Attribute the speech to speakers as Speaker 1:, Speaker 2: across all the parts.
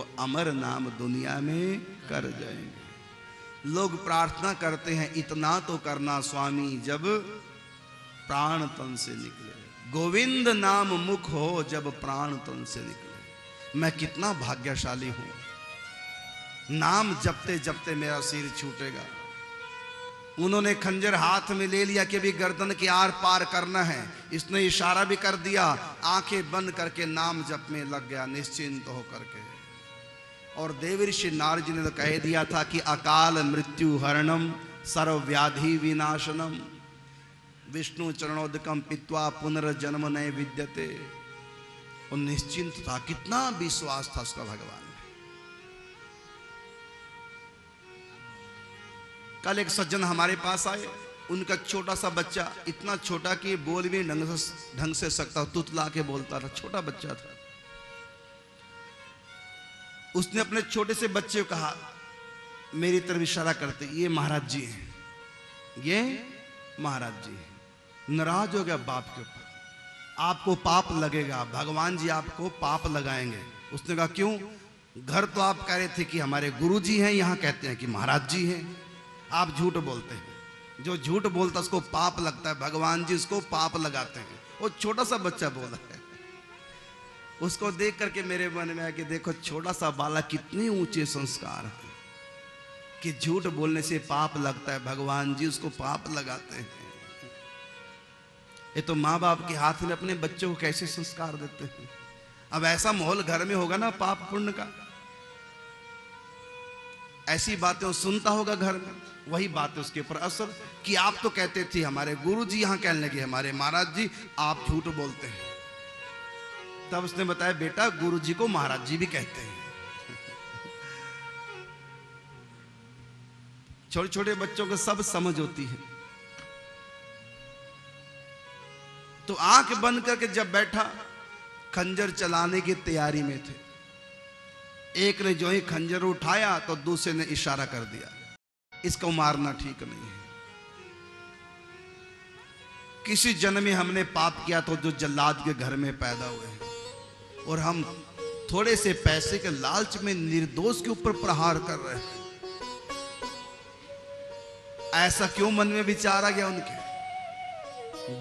Speaker 1: वो अमर नाम दुनिया में कर जाएंगे। लोग प्रार्थना करते हैं इतना तो करना स्वामी जब प्राण तन से निकले, गोविंद नाम मुख हो जब प्राण तन से निकले। मैं कितना भाग्यशाली हूं, नाम जपते जपते मेरा सिर छूटेगा। उन्होंने खंजर हाथ में ले लिया कि भी गर्दन के आर पार करना है, इसने इशारा भी कर दिया, आंखें बंद करके नाम जप में लग गया निश्चिंत होकर के। और देवर्षि नारद जी ने तो कह दिया था कि अकाल मृत्यु हरणम सर्व व्याधि विनाशनम विष्णु चरणोदकम पित्वा पुनर्जन्म नए विद्यते। और निश्चिंत था, कितना विश्वास था उसका भगवान में। कल एक सज्जन हमारे पास आए, उनका छोटा सा बच्चा, इतना छोटा कि बोल भी ढंग से सकता, तुतला के बोलता था, छोटा बच्चा था। उसने अपने छोटे से बच्चे को कहा, मेरी तरफ इशारा करते, ये महाराज जी हैं, ये महाराज जी हैं। नाराज हो गया बाप के ऊपर, आपको पाप लगेगा, भगवान जी आपको पाप लगाएंगे। उसने कहा क्यों? घर तो आप कह रहे थे कि हमारे गुरु जी हैं, यहां कहते हैं कि महाराज जी हैं। आप झूठ बोलते हैं, जो झूठ बोलता है उसको पाप लगता है, भगवान जी उसको पाप लगाते हैं। वो छोटा सा बच्चा बोला है। उसको देख करके मेरे मन में आया कि देखो छोटा सा बालक, कितने ऊंचे संस्कार है कि झूठ बोलने से पाप लगता है, भगवान जी उसको पाप लगाते हैं। ये तो माँ बाप के हाथ में अपने बच्चों को कैसे संस्कार देते हैं। अब ऐसा माहौल घर में होगा ना पाप पुण्य का, ऐसी बातें वो सुनता होगा घर में, वही बात है उसके ऊपर असर कि आप तो कहते थे हमारे गुरु जी, यहां कहने लगे हमारे महाराज जी, आप झूठ बोलते हैं। तब उसने बताया बेटा गुरु जी को महाराज जी भी कहते हैं। छोटे छोटे बच्चों को सब समझ होती है। तो आंख बंद करके जब बैठा, खंजर चलाने की तैयारी में थे। एक ने जो ही खंजर उठाया तो दूसरे ने इशारा कर दिया, इसको मारना ठीक नहीं है। किसी जन्म में हमने पाप किया तो जो जल्लाद के घर में पैदा हुए हैं, और हम थोड़े से पैसे के लालच में निर्दोष के ऊपर प्रहार कर रहे हैं। ऐसा क्यों मन में विचार आ गया उनके?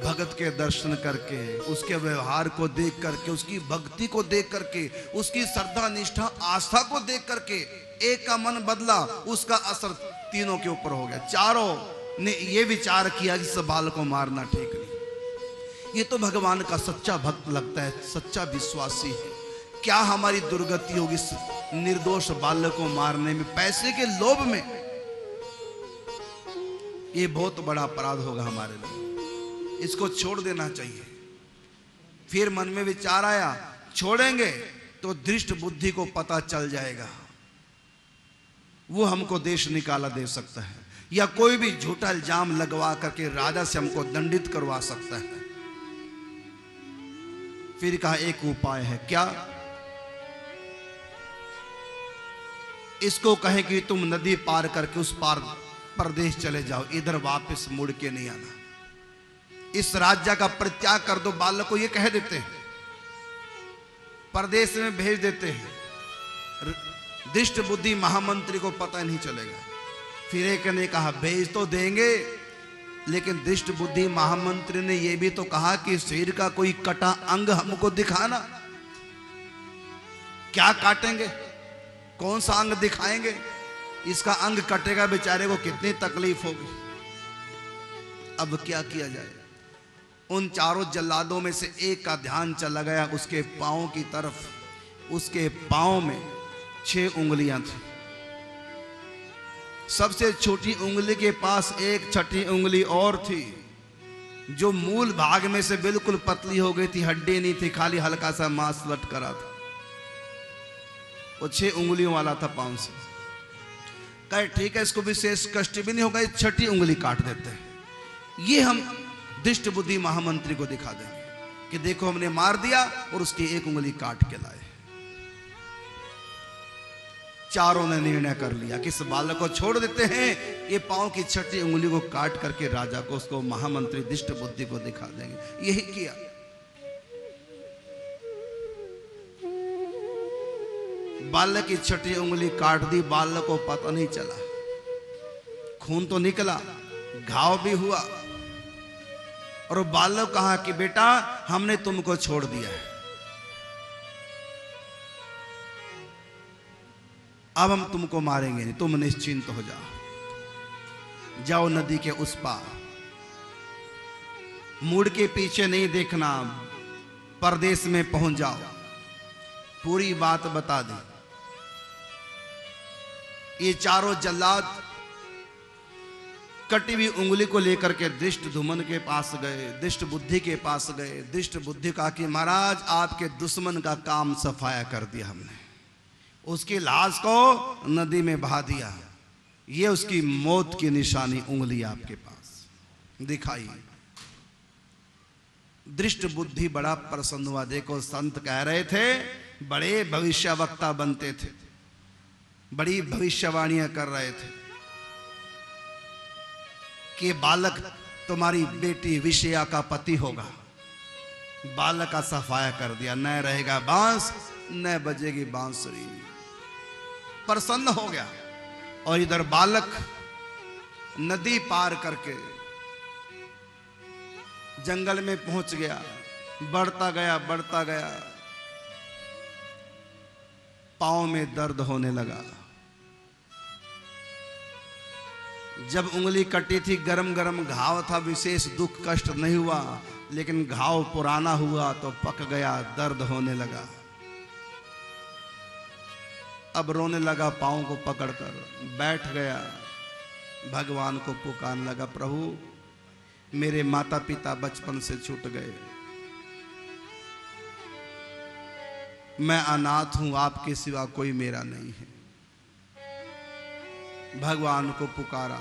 Speaker 1: भगत के दर्शन करके, उसके व्यवहार को देख करके, उसकी भक्ति को देख करके, उसकी श्रद्धा निष्ठा आस्था को देख करके एक का मन बदला, उसका असर तीनों के ऊपर हो गया। चारों ने ये विचार किया कि इस बाल को मारना ठीक नहीं। ये तो भगवान का सच्चा भक्त लगता है, सच्चा विश्वासी है। क्या हमारी दुर्गति होगी इस निर्दोष बालक को मारने में, पैसे के लोभ में? ये बहुत बड़ा अपराध होगा हमारे लिए, इसको छोड़ देना चाहिए। फिर मन में विचार आया, छोड़ेंगे तो दृष्ट बुद्धि को पता चल जाएगा, वो हमको देश निकाला दे सकता है, या कोई भी झूठा इल्जाम लगवा करके राजा से हमको दंडित करवा सकता है। फिर कहा एक उपाय है। क्या? इसको कहें कि तुम नदी पार करके उस पार प्रदेश चले जाओ, इधर वापस मुड़ के नहीं आना, इस राज्य का परित्याग कर दो। बालक को ये कह देते हैं, परदेश में भेज देते हैं, दुष्ट बुद्धि महामंत्री को पता नहीं चलेगा। फिर एक ने कहा भेज तो देंगे, लेकिन दुष्ट बुद्धि महामंत्री ने यह भी तो कहा कि शरीर का कोई कटा अंग हमको दिखाना। क्या काटेंगे? कौन सा अंग दिखाएंगे? इसका अंग कटेगा, बेचारे को कितनी तकलीफ होगी। अब क्या किया जाए? उन चारों जल्लादों में से एक का ध्यान चला गया उसके पांव की तरफ। उसके पांव में 6 उंगलियां थी। सबसे छोटी उंगली के पास एक छठी उंगली और थी, जो मूल भाग में से बिल्कुल पतली हो गई थी, हड्डी नहीं थी, खाली हल्का सा मांस लटका था। वो 6 उंगलियों वाला था पांव से। कहे ठीक है, इसको विशेष कष्ट भी नहीं होगा, छठी उंगली काट देते हैं। ये हम दुष्ट बुद्धि महामंत्री को दिखा देंगे कि देखो हमने मार दिया और उसकी एक उंगली काट के लाए। चारों ने निर्णय कर लिया कि इस बालक को छोड़ देते हैं, ये पांव की छठी उंगली को काट करके राजा को, उसको महामंत्री दुष्ट बुद्धि को दिखा देंगे। यही किया। बालक की छठी उंगली काट दी, बालक को पता नहीं चला, खून तो निकला, घाव भी हुआ, और वो बालक कहा कि बेटा हमने तुमको छोड़ दिया है, अब हम तुमको मारेंगे नहीं, तुम निश्चिंत हो जाओ, जाओ नदी के उस पार, मुड़ के पीछे नहीं देखना, परदेश में पहुंच जाओ। पूरी बात बता दी। ये चारों जल्लाद कटी हुई उंगली को लेकर के दृष्ट धुमन के पास गए, दृष्ट बुद्धि के पास गए। दृष्ट बुद्धि कहा कि महाराज आपके दुश्मन का काम सफाया कर दिया हमने, उसकी लाश को नदी में बहा दिया, ये उसकी मौत की निशानी उंगली आपके पास दिखाई। दृष्ट बुद्धि बड़ा प्रसन्न हुआ। देखो संत कह रहे थे, बड़े भविष्यवक्ता बनते थे, बड़ी भविष्यवाणियां कर रहे थे कि बालक तुम्हारी बेटी विषया का पति होगा। बालक का सफाया कर दिया, न रहेगा बांस न बजेगी बांसुरी। प्रसन्न हो गया। और इधर बालक नदी पार करके जंगल में पहुंच गया, बढ़ता गया बढ़ता गया, पांव में दर्द होने लगा। जब उंगली कटी थी, गरम गरम घाव था, विशेष दुख कष्ट नहीं हुआ, लेकिन घाव पुराना हुआ तो पक गया, दर्द होने लगा। अब रोने लगा, पांव को पकड़कर बैठ गया, भगवान को पुकारने लगा, प्रभु मेरे माता पिता बचपन से छूट गए, मैं अनाथ हूं, आपके सिवा कोई मेरा नहीं है। भगवान को पुकारा।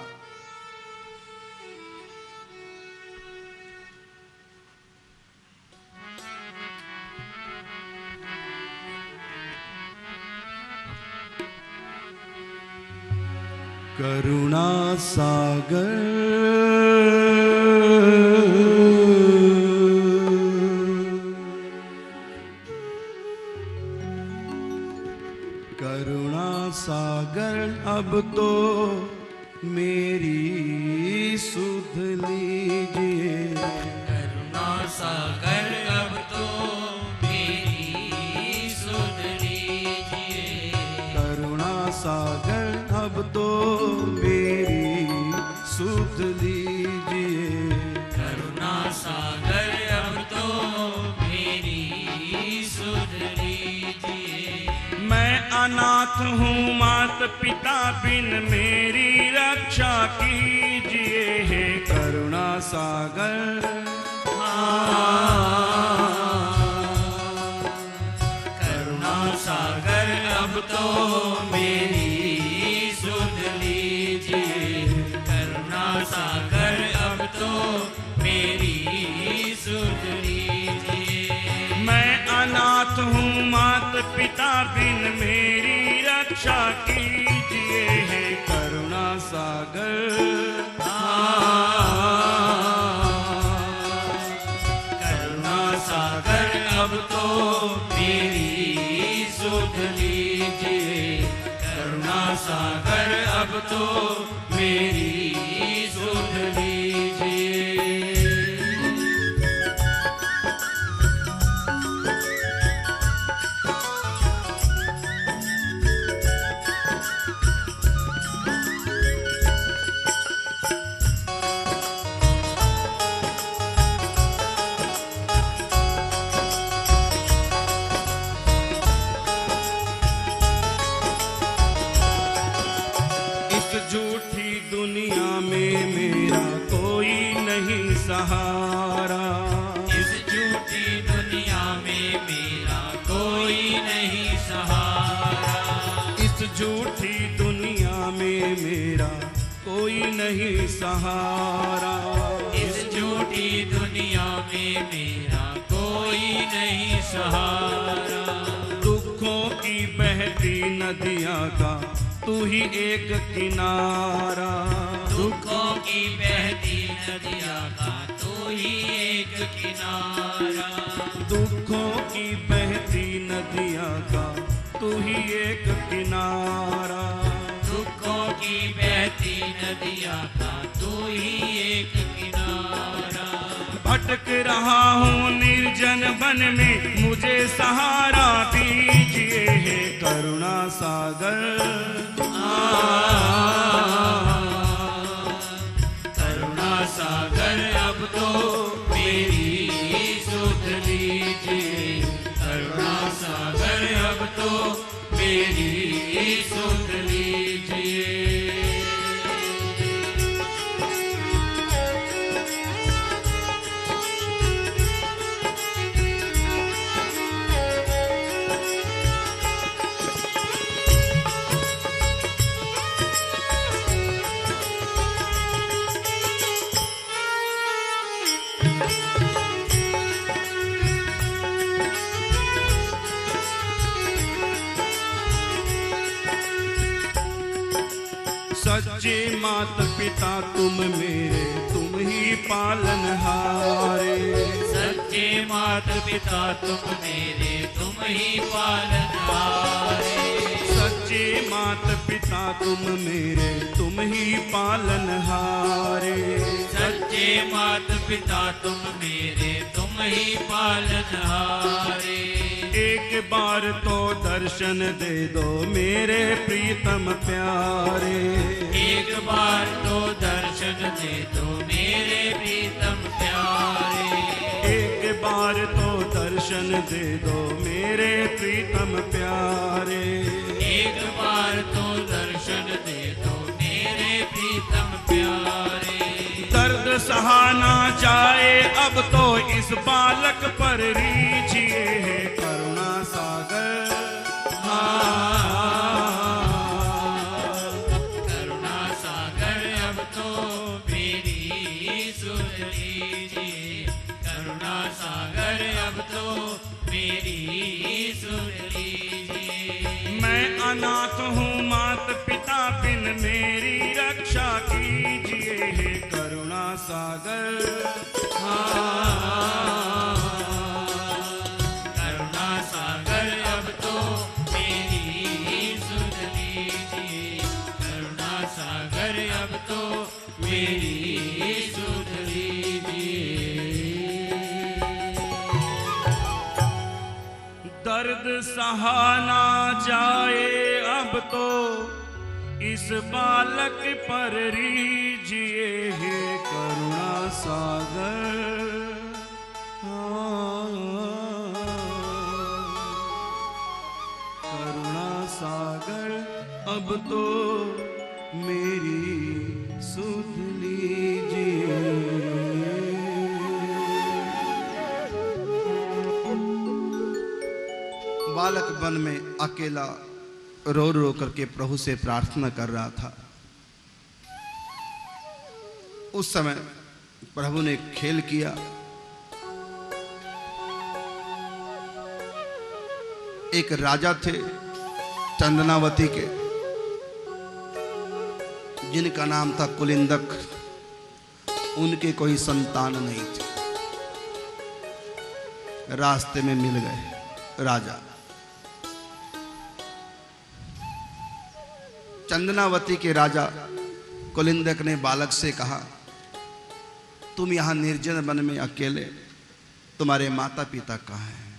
Speaker 1: करुणा सागर सागर अब तो मेरी सुध लीजिए।
Speaker 2: करुणा सागर अब तो मेरी सुध लीजिए।
Speaker 1: करुणा सागर अब तो मेरी सुध लीजिए।
Speaker 2: करुणा सागर अब तो मेरी सुध लीजिए।
Speaker 1: मैं अनाथ हूँ, मात पिता बिन मेरी रक्षा कीजिए। हे करुणा सागर,
Speaker 2: करुणा सागर अब तो मेरी सुध लीजिए। करुणा सागर अब तो मेरी सुध लीजिए।
Speaker 1: मैं अनाथ हूँ, मात पिता बिन मेरी रक्षा कीजिए। हे करुणा सागर,
Speaker 2: करुणा सागर अब तो मेरी सुध लीजिए। करुणा सागर अब तो मेरी सुध लीजिए।
Speaker 1: झूठी दुनिया में मेरा कोई नहीं सहारा।
Speaker 2: इस झूठी दुनिया में मेरा कोई नहीं सहारा।
Speaker 1: इस झूठी दुनिया में मेरा कोई नहीं सहारा।
Speaker 2: इस झूठी दुनिया में मेरा कोई नहीं सहारा।
Speaker 1: दुखों की बहती नदियां का तू ही एक किनारा।
Speaker 2: दुखों की बहती नदियाँ का तू ही एक किनारा।
Speaker 1: दुखों की बहती नदियां का तू ही एक किनारा।
Speaker 2: दुखों की बहती नदियाँ का तू ही एक किनारा।
Speaker 1: भटक रहा हूँ निर्जन वन में, मुझे सहारा दीजिए हे करुणा सागर।
Speaker 2: करुणा सागर अब तो मेरी सुध लीजिए। करुणा सागर अब तो मेरी सुध लीजिए।
Speaker 1: सच्चे मात पिता तुम मेरे, तुम ही पालनहारे।
Speaker 2: सच्चे मात पिता तुम मेरे, तुम ही पालनहारे।
Speaker 1: सच्चे मात पिता तुम मेरे, तुम ही पालनहारे।
Speaker 2: सच्चे मात पिता तुम मेरे, तुम ही पालनहारे।
Speaker 1: एक बार तो दर्शन दे दो मेरे प्रीतम प्यारे।
Speaker 2: एक बार तो दर्शन दे दो मेरे प्रीतम प्यारे।
Speaker 1: एक बार तो दर्शन दे दो मेरे प्रीतम प्यारे।
Speaker 2: एक बार तो दर्शन दे दो मेरे प्रीतम प्यारे।
Speaker 1: दर्द सहा ना जाए अब तो इस बालक पर रीझिए हे करुणा सागर।
Speaker 2: करुणा सागर अब तो मेरी सुध लीजिए। करुणा सागर अब तो मेरी सुध लीजिए।
Speaker 1: मैं अनाथ हूँ मात पिता बिन, मेरी रक्षा कीजिए हे करुणा सागर।
Speaker 2: करुणा सागर अब तो मेरी सुध लीजिए। करुणा सागर अब तो मेरी सुध लीजिए।
Speaker 1: दर्द सहा ना जाए अब तो इस बालक पर रीझिए हे करुणा सागर। करुणा सागर अब तो मेरी सुध लीजिए। बालक वन में अकेला रो रो करके प्रभु से प्रार्थना कर रहा था। उस समय प्रभु ने खेल किया। एक राजा थे चंदनावती के, जिनका नाम था कुलिंदक। उनके कोई संतान नहीं थी। रास्ते में मिल गए राजा। चंदनावती के राजा कुलिंदक ने बालक से कहा, तुम यहां निर्जन वन में अकेले, तुम्हारे माता पिता कहाँ हैं?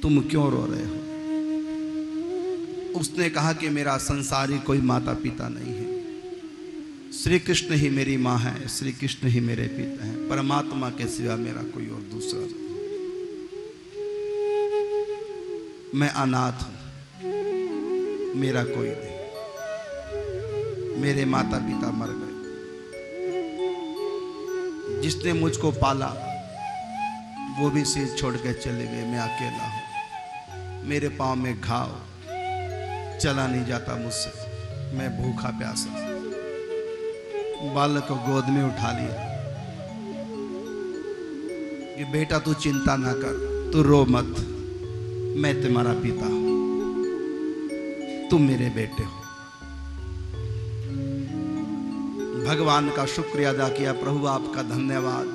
Speaker 1: तुम क्यों रो रहे हो? उसने कहा कि मेरा संसारी कोई माता पिता नहीं है। श्री कृष्ण ही मेरी माँ है, श्री कृष्ण ही मेरे पिता हैं। परमात्मा के सिवा मेरा कोई और दूसरा नहीं। मैं अनाथ हूं, मेरा कोई नहीं। मेरे माता पिता मर गए। जिसने मुझको पाला वो भी सिर छोड़ के चले गए। मैं अकेला हूं। मेरे पांव में घाव, चला नहीं जाता मुझसे। मैं भूखा प्यासा। बालक को गोद में उठा लिया कि बेटा तू चिंता ना कर, तू रो मत, मैं तुम्हारा पिता हूं, तुम मेरे बेटे हो। भगवान का शुक्रिया अदा किया। प्रभु आपका धन्यवाद,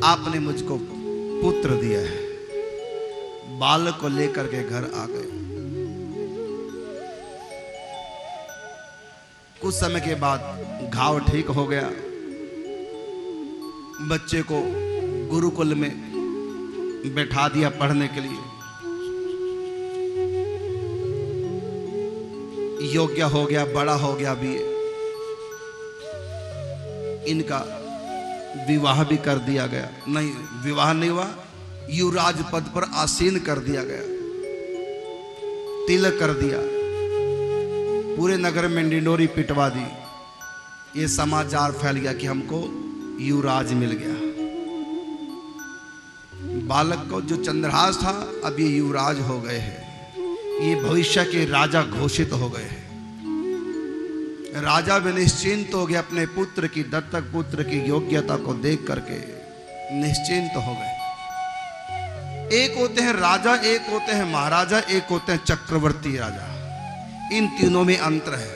Speaker 1: आपने मुझको पुत्र दिया है। बालक को लेकर के घर आ गए। कुछ समय के बाद घाव ठीक हो गया। बच्चे को गुरुकुल में बैठा दिया पढ़ने के लिए। योग्य हो गया, बड़ा हो गया भी। इनका विवाह भी कर दिया गया। नहीं, विवाह नहीं हुआ, युवराज पद पर आसीन कर दिया गया, तिलक कर दिया, पूरे नगर में डिंडोरी पिटवा दी। ये समाचार फैल गया कि हमको युवराज मिल गया। बालक को जो चंद्रहास था, अब ये युवराज हो गए हैं। ये भविष्य के राजा घोषित हो गए हैं। राजा भी निश्चिंत हो गया, अपने पुत्र की, दत्तक पुत्र की योग्यता को देख करके निश्चिंत हो गए। एक होते हैं राजा, एक होते हैं महाराजा, एक होते हैं चक्रवर्ती राजा। इन तीनों में अंतर है।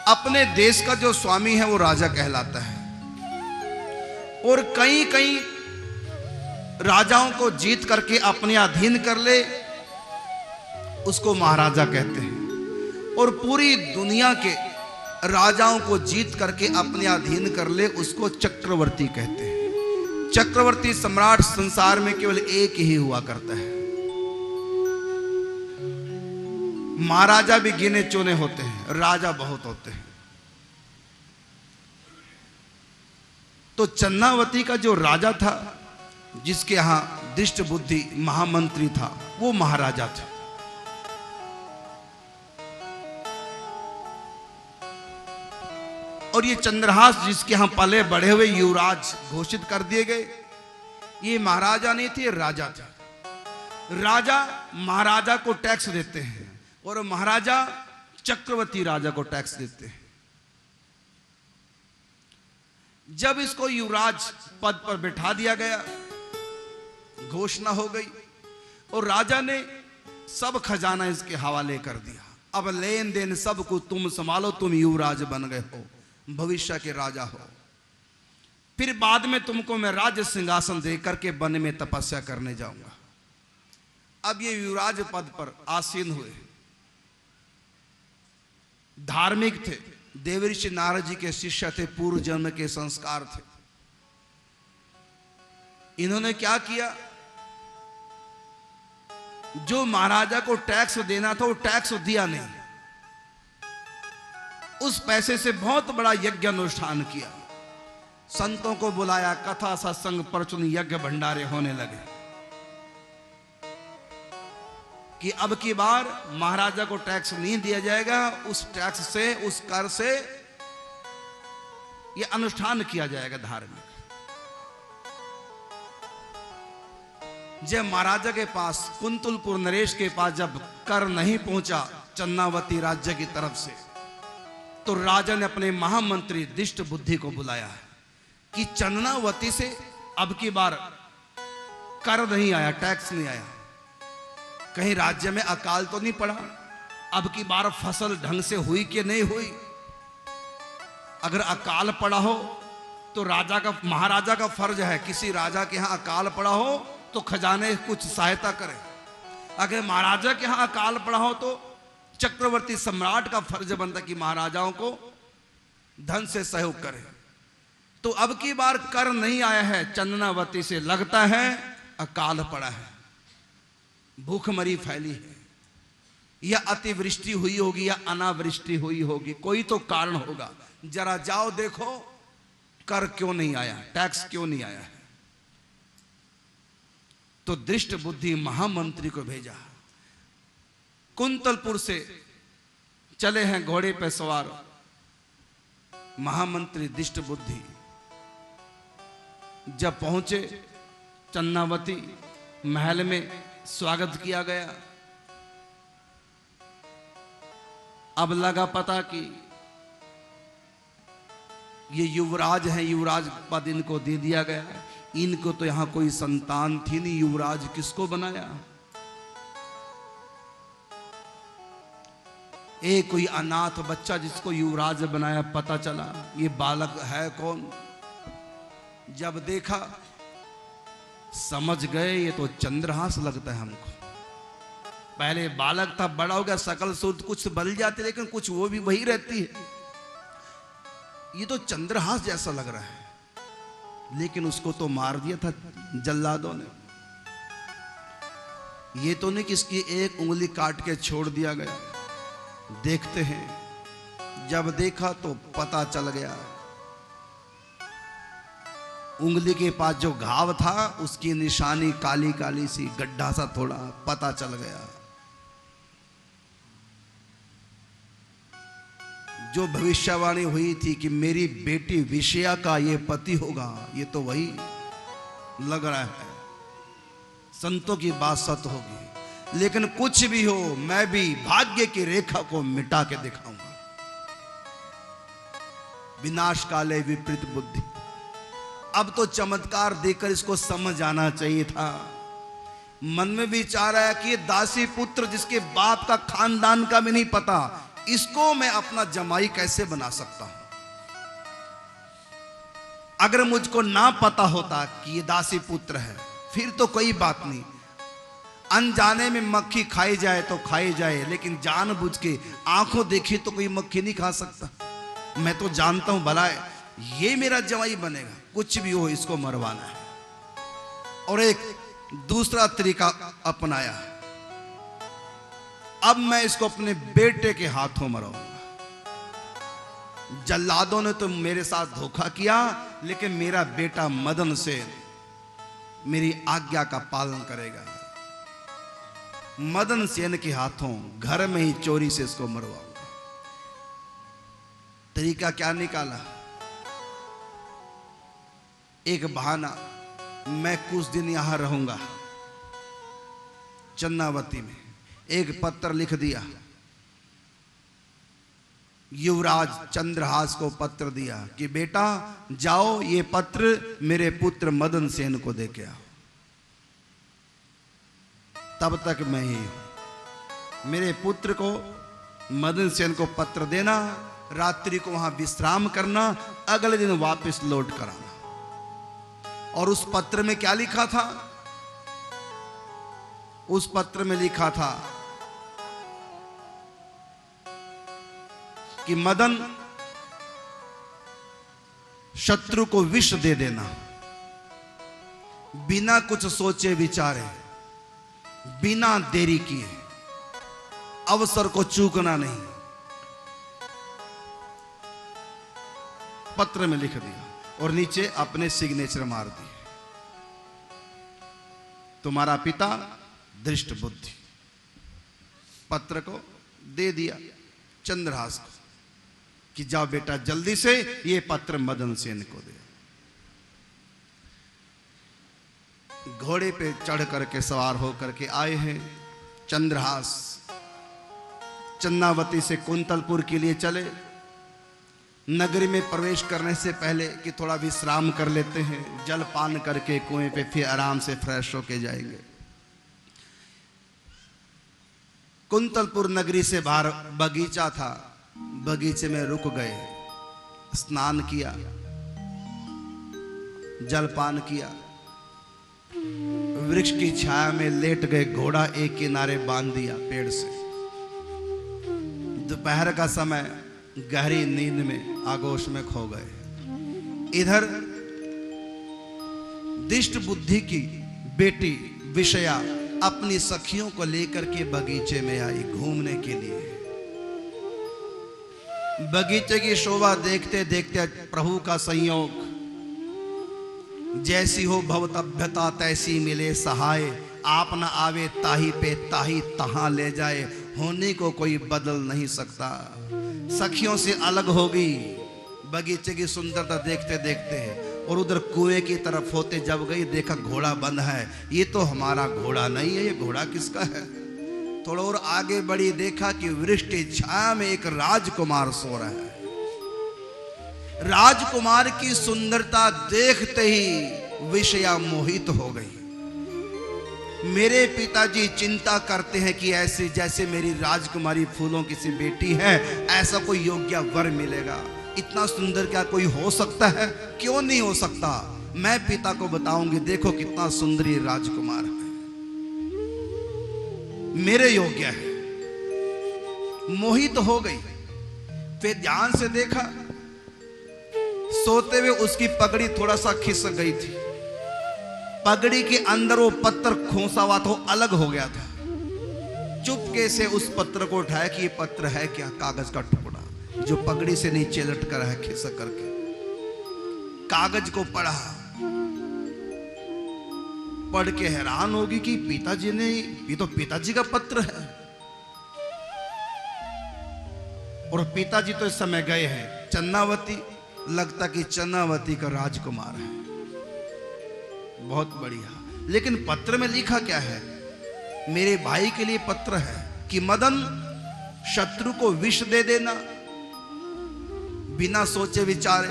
Speaker 1: अपने देश का जो स्वामी है वो राजा कहलाता है, और कई कई राजाओं को जीत करके अपने अधीन कर ले उसको महाराजा कहते हैं, और पूरी दुनिया के राजाओं को जीत करके अपने अधीन कर ले उसको चक्रवर्ती कहते हैं। चक्रवर्ती सम्राट संसार में केवल एक ही हुआ करता है। महाराजा भी गिने चुने होते हैं, राजा बहुत होते हैं। तो चन्नावती का जो राजा था, जिसके यहां दृष्ट बुद्धि महामंत्री था, वो महाराजा था। और ये चंद्रहास जिसके यहां पले बड़े हुए युवराज घोषित कर दिए गए, ये महाराजा नहीं थे, राजा था। राजा महाराजा को टैक्स देते हैं, और महाराजा चक्रवर्ती राजा को टैक्स देते हैं। जब इसको युवराज पद पर बैठा दिया गया, घोषणा हो गई, और राजा ने सब खजाना इसके हवाले कर दिया। अब लेन देन सब कुछ तुम संभालो, तुम युवराज बन गए हो, भविष्य के राजा हो। फिर बाद में तुमको मैं राज्य सिंहासन देकर के वन में तपस्या करने जाऊंगा। अब ये युवराज पद पर आसीन हुए। धार्मिक थे, देवऋषि नारद जी के शिष्य थे, पूर्व जन्म के संस्कार थे। इन्होंने क्या किया, जो महाराजा को टैक्स देना था वो टैक्स दिया नहीं। उस पैसे से बहुत बड़ा यज्ञ अनुष्ठान किया, संतों को बुलाया, कथा सत्संग प्रवचन यज्ञ भंडारे होने लगे कि अब की बार महाराजा को टैक्स नहीं दिया जाएगा। उस टैक्स से, उस कर से यह अनुष्ठान किया जाएगा धार्मिक। जब महाराजा के पास, कुंतलपुर नरेश के पास जब कर नहीं पहुंचा चन्नावती राज्य की तरफ से, तो राजा ने अपने महामंत्री दृष्ट बुद्धि को बुलाया कि चन्नावती से अब की बार कर नहीं आया, टैक्स नहीं आया, कहीं राज्य में अकाल तो नहीं पड़ा, अब की बार फसल ढंग से हुई कि नहीं हुई। अगर अकाल पड़ा हो तो राजा का, महाराजा का फर्ज है, किसी राजा के यहां अकाल पड़ा हो तो खजाने कुछ सहायता करे। अगर महाराजा के यहां अकाल पड़ा हो तो चक्रवर्ती सम्राट का फर्ज बनता कि महाराजाओं को धन से सहयोग करे। तो अब की बार कर नहीं आया है चंदनावती से, लगता है अकाल पड़ा है, भूखमरी फैली है, या अतिवृष्टि हुई होगी या अनावृष्टि हुई होगी, कोई तो कारण होगा। जरा जाओ देखो कर क्यों नहीं आया, टैक्स क्यों नहीं आया है। तो दृष्ट बुद्धि महामंत्री को भेजा। कुंतलपुर से चले हैं घोड़े पे सवार महामंत्री दृष्ट बुद्धि। जब पहुंचे चन्नावती महल में, स्वागत किया गया। अब लगा पता कि ये युवराज हैं, युवराज पद इनको दे दिया गया। इनको तो यहां कोई संतान थी नहीं, युवराज किसको बनाया। एक कोई अनाथ बच्चा जिसको युवराज बनाया, पता चला ये बालक है कौन। जब देखा समझ गए ये तो चंद्रहास लगता है हमको। पहले बालक था, बड़ा हो गया, सकल सूरत कुछ बदल जाती लेकिन कुछ वो भी वही रहती है। ये तो चंद्रहास जैसा लग रहा है, लेकिन उसको तो मार दिया था जल्लादों ने। ये तो नहीं कि इसकी एक उंगली काट के छोड़ दिया गया। देखते हैं, जब देखा तो पता चल गया उंगली के पास जो घाव था उसकी निशानी काली काली सी गड्ढा सा थोड़ा पता चल गया। जो भविष्यवाणी हुई थी कि मेरी बेटी विषया का ये पति होगा, ये तो वही लग रहा है। संतों की बात सत्य होगी, लेकिन कुछ भी हो मैं भी भाग्य की रेखा को मिटा के दिखाऊंगा। विनाश काले विपरीत बुद्धि। अब तो चमत्कार देखकर इसको समझ आना चाहिए था। मन में विचार आया कि ये दासी पुत्र जिसके बाप का खानदान का भी नहीं पता, इसको मैं अपना जमाई कैसे बना सकता हूं। अगर मुझको ना पता होता कि ये दासी पुत्र है फिर तो कोई बात नहीं, अनजाने में मक्खी खाई जाए तो खाई जाए, लेकिन जानबूझ के आंखों देखी तो कोई मक्खी नहीं खा सकता। मैं तो जानता हूं भला ये मेरा जवाई बनेगा, कुछ भी हो इसको मरवाना है। और एक दूसरा तरीका अपनाया, अब मैं इसको अपने बेटे के हाथों मरवाऊंगा। जल्लादों ने तो मेरे साथ धोखा किया, लेकिन मेरा बेटा मदन सेन मेरी आज्ञा का पालन करेगा। मदन सेन के हाथों घर में ही चोरी से इसको मरवाऊंगा। तरीका क्या निकाला? एक बहाना, मैं कुछ दिन यहां रहूंगा चन्नावती में। एक पत्र लिख दिया, युवराज चंद्रहास को पत्र दिया कि बेटा जाओ ये पत्र मेरे पुत्र मदन सेन को दे के आओ। तब तक मैं ही हूं। मेरे पुत्र को मदन सेन को पत्र देना, रात्रि को वहां विश्राम करना, अगले दिन वापस लौट कर आना। और उस पत्र में क्या लिखा था? उस पत्र में लिखा था कि मदन शत्रु को विष दे देना, बिना कुछ सोचे विचारे, बिना देरी किए, अवसर को चूकना नहीं। पत्र में लिख दिया और नीचे अपने सिग्नेचर मार दिए, तुम्हारा पिता दृष्ट बुद्धि। पत्र को दे दिया चंद्रहास को कि जाओ बेटा जल्दी से ये पत्र मदन सेन को दे। घोड़े पे चढ़ करके सवार होकर के आए हैं चंद्रहास। चन्नावती से कुंतलपुर के लिए चले। नगरी में प्रवेश करने से पहले कि थोड़ा विश्राम कर लेते हैं, जल पान करके कुएं पे फिर आराम से फ्रेश होके जाएंगे। कुंतलपुर नगरी से बाहर बगीचा था, बगीचे में रुक गए, स्नान किया, जलपान किया, वृक्ष की छाया में लेट गए। घोड़ा एक किनारे बांध दिया पेड़ से। दोपहर का समय, गहरी नींद में आगोश में खो गए। इधर दिष्ट बुद्धि की बेटी विषया अपनी सखियों को लेकर के बगीचे में आई घूमने के लिए। बगीचे की शोभा देखते देखते प्रभु का संयोग, जैसी हो भवतभ्यता तैसी मिले सहाय, आप न आवे ताही पे ताही तहां ले जाए, होने को कोई बदल नहीं सकता। सखियों से अलग हो गई बगीचे की सुंदरता देखते देखते, और उधर कुएं की तरफ होते जब गई देखा घोड़ा बंद है। ये तो हमारा घोड़ा नहीं है, ये घोड़ा किसका है? थोड़ा और आगे बढ़ी, देखा कि वृक्ष की छाया में एक राजकुमार सो रहा है। राजकुमार की सुंदरता देखते ही विषया मोहित हो गई। मेरे पिताजी चिंता करते हैं कि ऐसी जैसे मेरी राजकुमारी फूलों की सी बेटी है, ऐसा कोई योग्य वर मिलेगा। इतना सुंदर क्या कोई हो सकता है? क्यों नहीं हो सकता? मैं पिता को बताऊंगी, देखो कितना सुंदरी राजकुमार है, मेरे योग्य है। मोहित हो गई। फिर ध्यान से देखा, सोते हुए उसकी पगड़ी थोड़ा सा खिसक गई थी। पगड़ी के अंदर वो पत्थर खोसा हुआ था, वो अलग हो गया था। चुपके से उस पत्र को उठाया कि ये पत्र है क्या? कागज का टुकड़ा जो पगड़ी से नीचे लटका है खिसक करके। कागज को पढ़ा, पढ़ के हैरान होगी कि पिताजी ने, ये तो पिताजी का पत्र है। और पिताजी तो इस समय गए हैं चन्नावती, लगता कि चन्नावती का राजकुमार है। बहुत बढ़िया। लेकिन पत्र में लिखा क्या है? मेरे भाई के लिए पत्र है कि मदन, शत्रु को विष दे देना, बिना सोचे विचारे,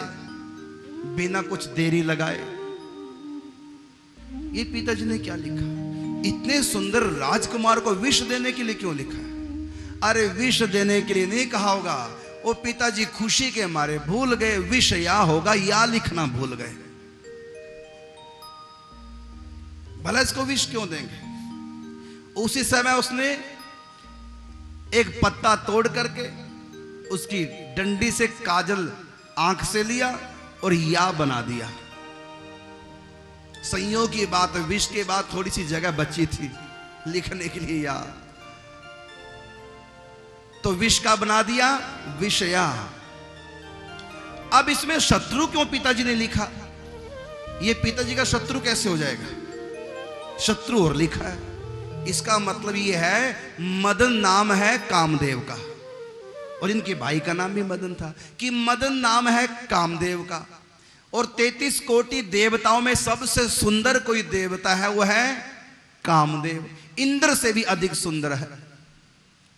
Speaker 1: बिना कुछ देरी लगाए। ये पिताजी ने क्या लिखा? इतने सुंदर राजकुमार को विष देने के लिए क्यों लिखा है? अरे विष देने के लिए नहीं कहा होगा, वो पिताजी खुशी के मारे भूल गए, विष या होगा, या लिखना भूल गए। भला इसको विष क्यों देंगे? उसी समय उसने एक पत्ता तोड़ करके उसकी डंडी से काजल आंख से लिया और या बना दिया। संयोग की बात, विष के बाद थोड़ी सी जगह बची थी लिखने के लिए या, तो विष का बना दिया विषया। अब इसमें शत्रु क्यों पिताजी ने लिखा? ये पिताजी का शत्रु कैसे हो जाएगा? शत्रु और लिखा है, इसका मतलब ये है मदन नाम है कामदेव का, और इनके भाई का नाम भी मदन था, कि मदन नाम है कामदेव का। और 33 कोटि देवताओं में सबसे सुंदर कोई देवता है, वो है कामदेव। इंद्र से भी अधिक सुंदर है,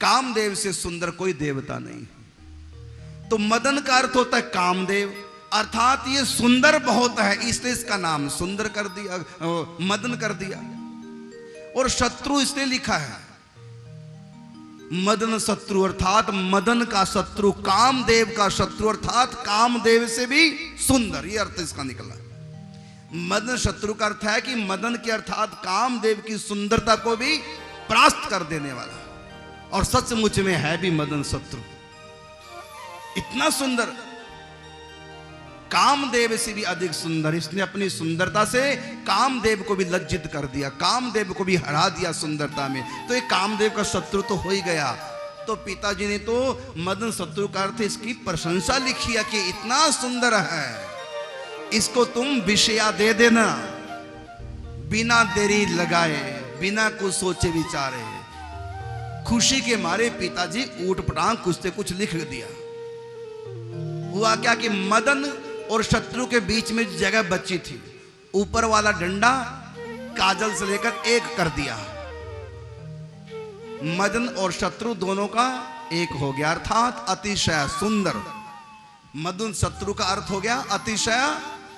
Speaker 1: कामदेव से सुंदर कोई देवता नहीं। तो मदन का अर्थ होता है कामदेव, अर्थात ये सुंदर बहुत है, इसलिए इसका नाम सुंदर कर दिया, मदन कर दिया। और शत्रु इसलिए लिखा है मदन शत्रु, अर्थात मदन का शत्रु, कामदेव का शत्रु, अर्थात कामदेव से भी सुंदर, ये अर्थ इसका निकला। मदन शत्रु का अर्थ है कि मदन के अर्थात कामदेव की सुंदरता को भी परास्त कर देने वाला, और सचमुच में है भी मदन शत्रु इतना सुंदर, कामदेव से भी अधिक सुंदर। इसने अपनी सुंदरता से कामदेव को भी लज्जित कर दिया, कामदेव को भी हरा दिया सुंदरता में। तो ये कामदेव का शत्रु तो हो ही गया। तो पिताजी ने तो मदन शत्रु का अर्थ इसकी प्रशंसा लिखी है कि इतना सुंदर है, इसको तुम विषया दे देना, बिना देरी लगाए, बिना कुछ सोचे विचारे। खुशी के मारे पिताजी ऊट पटांग कुछ से कुछ लिख दिया। हुआ क्या कि मदन और शत्रु के बीच में जगह बची थी, ऊपर वाला डंडा काजल से लेकर एक कर दिया। मदन और शत्रु दोनों का एक हो गया, अर्थात अतिशय सुंदर। मदन शत्रु का अर्थ हो गया अतिशय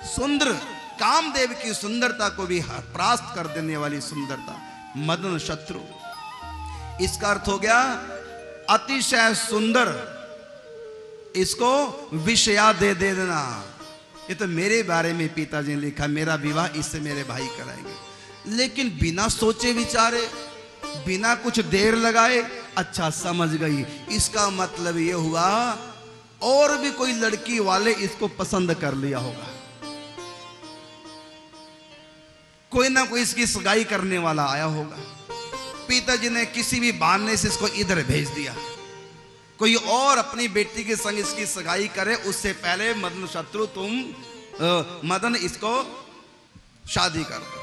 Speaker 1: सुंदर, कामदेव की सुंदरता को भी परास्त कर देने वाली सुंदरता, मदन शत्रु। इसका अर्थ हो गया अतिशय सुंदर, इसको विषया दे देना। ये तो मेरे बारे में पिताजी ने लिखा, मेरा विवाह इससे मेरे भाई कराएंगे। लेकिन बिना सोचे विचारे, बिना कुछ देर लगाए, अच्छा समझ गई, इसका मतलब ये हुआ और भी कोई लड़की वाले इसको पसंद कर लिया होगा, कोई ना कोई इसकी सगाई करने वाला आया होगा। पिताजी ने किसी भी बहाने से इसको इधर भेज दिया, कोई और अपनी बेटी के संग इसकी सगाई करे, उससे पहले मदन शत्रु तुम मदन इसको शादी कर दो,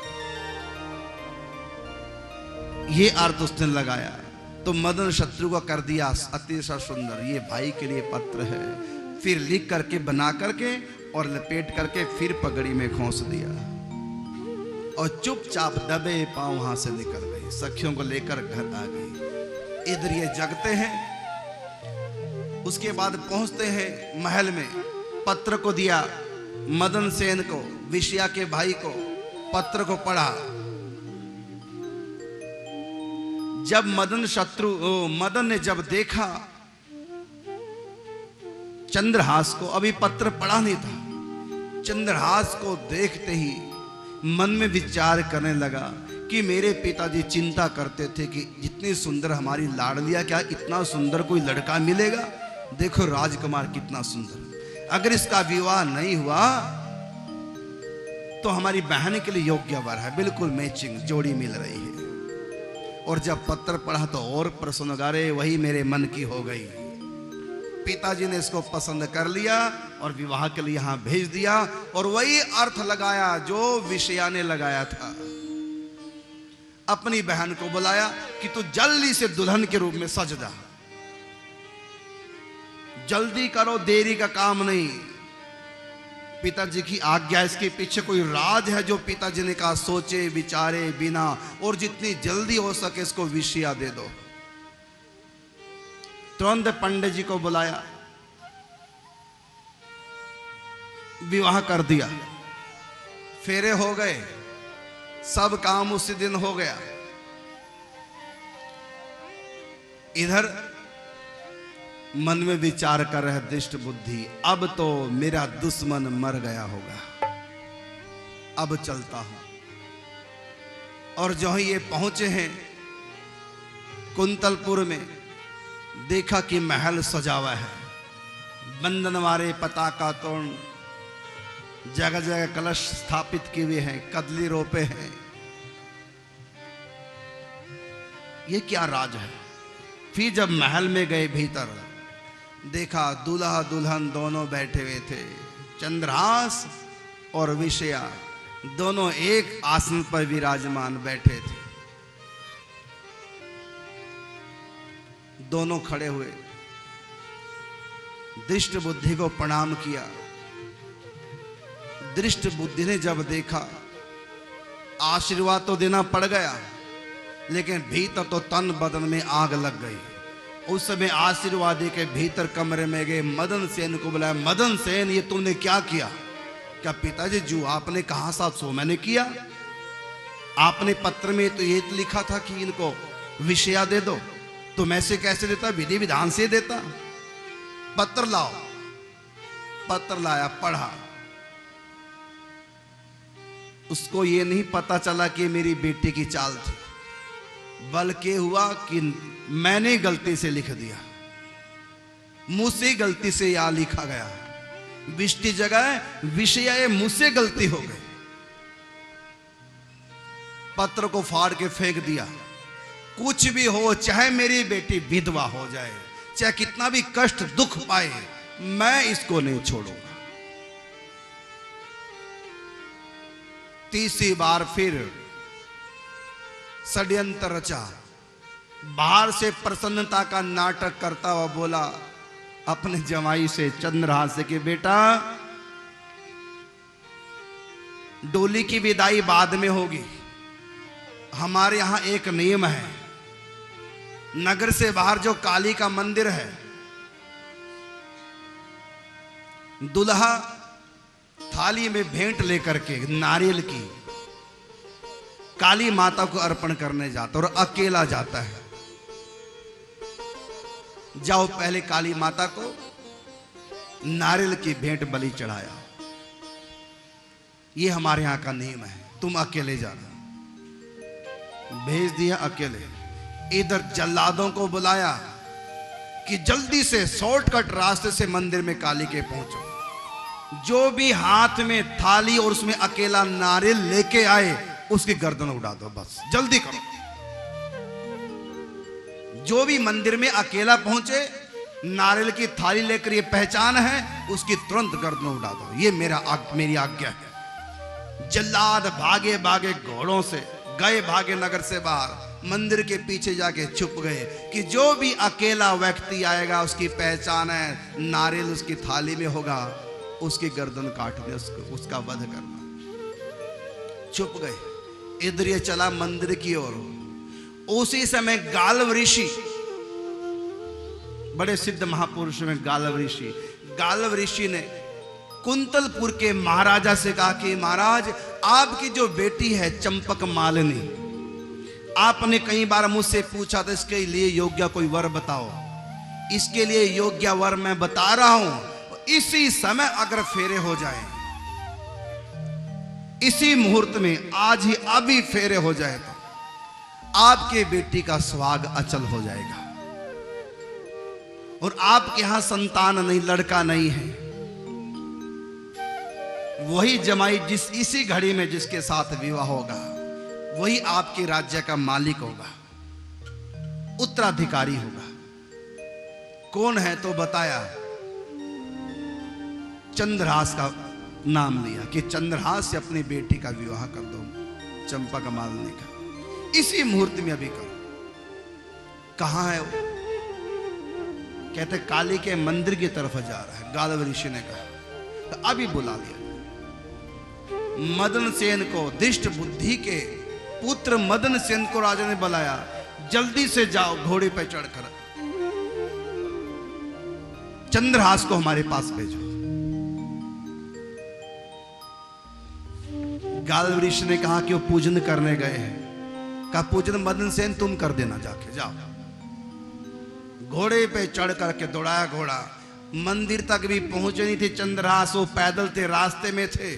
Speaker 1: ये अर्थ उसने लगाया। तो मदन शत्रु को कर दिया अतिशय सुंदर, ये भाई के लिए पत्र है। फिर लिख करके बना करके और लपेट करके फिर पगड़ी में खोस दिया और चुपचाप दबे पांव वहां से निकल गई, सखियों को लेकर घर आ गई। इधर ये जगते हैं, उसके बाद पहुंचते हैं महल में। पत्र को दिया मदन सेन को, विषया के भाई को, पत्र को पढ़ा। जब मदन ने जब देखा चंद्रहास को, अभी पत्र पढ़ा नहीं था, चंद्रहास को देखते ही मन में विचार करने लगा कि मेरे पिताजी चिंता करते थे कि जितनी सुंदर हमारी लाडलिया, क्या इतना सुंदर कोई लड़का मिलेगा? देखो राजकुमार कितना सुंदर, अगर इसका विवाह नहीं हुआ तो हमारी बहन के लिए योग्य वर है, बिल्कुल मैचिंग जोड़ी मिल रही है। और जब पत्र पढ़ा तो और प्रसन्न, अरे वही मेरे मन की हो गई। पिताजी ने इसको पसंद कर लिया और विवाह के लिए यहां भेज दिया, और वही अर्थ लगाया जो विषया ने लगाया था। अपनी बहन को बुलाया कि तू जल्दी से दुल्हन के रूप में सज जा, जल्दी करो, देरी का काम नहीं। पिताजी की आज्ञा, इसके पीछे कोई राज है जो पिताजी ने कहा सोचे विचारे बिना, और जितनी जल्दी हो सके इसको विषया दे दो। तुरंत पंडित जी को बुलाया, विवाह कर दिया, फेरे हो गए, सब काम उसी दिन हो गया। इधर मन में विचार कर रहे दुष्ट बुद्धि, अब तो मेरा दुश्मन मर गया होगा, अब चलता हूं। और जो ही ये पहुंचे हैं कुंतलपुर में, देखा कि महल सजा हुआ है, बंधनवारे, पताका तोरण, जगह जगह कलश स्थापित किए हुए हैं, कदली रोपे हैं। ये क्या राज है? फिर जब महल में गए भीतर, देखा दूल्हा दुल्हन दोनों बैठे हुए थे, चंद्रहास और विषया दोनों एक आसन पर विराजमान बैठे थे। दोनों खड़े हुए, दृष्ट बुद्धि को प्रणाम किया। दृष्ट बुद्धि ने जब देखा, आशीर्वाद तो देना पड़ गया, लेकिन भीतर तो तन बदन में आग लग गई। उस समय आशीर्वाद के भीतर कमरे में गए, मदन सेन को बुलाया, मदन सेन ये तुमने क्या किया? क्या पिताजी जो आपने कहा था सो मैंने किया। आपने पत्र में तो ये लिखा था कि इनको विषया दे दो, तो मैं से कैसे देता? विधि विधान से देता। पत्र लाओ। पत्र लाया, पढ़ा। उसको ये नहीं पता चला कि मेरी बेटी की चाल थी, बल्कि हुआ कि मैंने गलती से लिख दिया, मुझसे गलती से या लिखा गया, विष्टि जगह विषय मुझसे गलती हो गई। पत्र को फाड़ के फेंक दिया। कुछ भी हो, चाहे मेरी बेटी विधवा हो जाए, चाहे कितना भी कष्ट दुख पाए, मैं इसको नहीं छोड़ूंगा। तीसरी बार फिर षड्यंत्र रचा, बाहर से प्रसन्नता का नाटक करता हुआ बोला अपने जमाई से, चंद्रहास के बेटा डोली की विदाई बाद में होगी, हमारे यहां एक नियम है, नगर से बाहर जो काली का मंदिर है, दुल्हा थाली में भेंट लेकर के नारियल की काली माता को अर्पण करने जाता और अकेला जाता है। जाओ पहले काली माता को नारियल की भेंट बलि चढ़ाया, ये हमारे यहां का नियम है, तुम अकेले जाना। भेज दिया अकेले। इधर जल्लादों को बुलाया कि जल्दी से शॉर्टकट रास्ते से मंदिर में काली के पहुंचो, जो भी हाथ में थाली और उसमें अकेला नारियल लेके आए उसकी गर्दन उड़ा दो, बस जल्दी करो। जो भी मंदिर में अकेला पहुंचे, नारियल की थाली लेकर ये पहचान है, उसकी तुरंत गर्दन उड़ा दो, ये मेरी आज्ञा है। जल्लाद भागे भागे घोड़ों से गए, भागे नगर से बाहर, मंदिर के पीछे जाके छुप गए कि जो भी अकेला व्यक्ति आएगा उसकी पहचान है, नारियल उसकी थाली में होगा, उसकी गर्दन काटने, उसका वध करना। छुप गए। इधर ये चला मंदिर की ओर। उसी समय गालव ऋषि, बड़े सिद्ध महापुरुष में गालव ऋषि ने कुंतलपुर के महाराजा से कहा कि महाराज, आपकी जो बेटी है चंपक मालिनी, आपने कई बार मुझसे पूछा था इसके लिए योग्य कोई वर बताओ, इसके लिए योग्य वर मैं बता रहा हूं। इसी समय अगर फेरे हो जाए इसी मुहूर्त में आज ही अभी फेरे हो जाए तो आपके बेटी का सुहाग अचल हो जाएगा और आपके यहां संतान नहीं, लड़का नहीं है। वही जमाई जिस इसी घड़ी में जिसके साथ विवाह होगा वही आपके राज्य का मालिक होगा, उत्तराधिकारी होगा। कौन है तो बताया, चंद्रहास का नाम लिया कि चंद्रहास से अपनी बेटी का विवाह कर दो, चंपक मालिनी का, इसी मुहूर्त में अभी करो। कहां है वो? कहते काली के मंदिर की तरफ जा रहा है। गालव ऋषि ने कहा तो अभी बुला लिया। मदन सेन को, दुष्ट बुद्धि के पुत्र मदन सेन को राजा ने बुलाया, जल्दी से जाओ घोड़े पर चढ़कर चंद्रहास को हमारे पास भेजो। गालव ऋषि ने कहा कि वो पूजन करने गए हैं। कहा पूजन मदन सेन तुम कर देना, जाके जाओ। घोड़े पे चढ़ करके दौड़ाया घोड़ा, मंदिर तक भी पहुंचे नहीं थे चंद्रहास, वो पैदल थे, रास्ते में थे।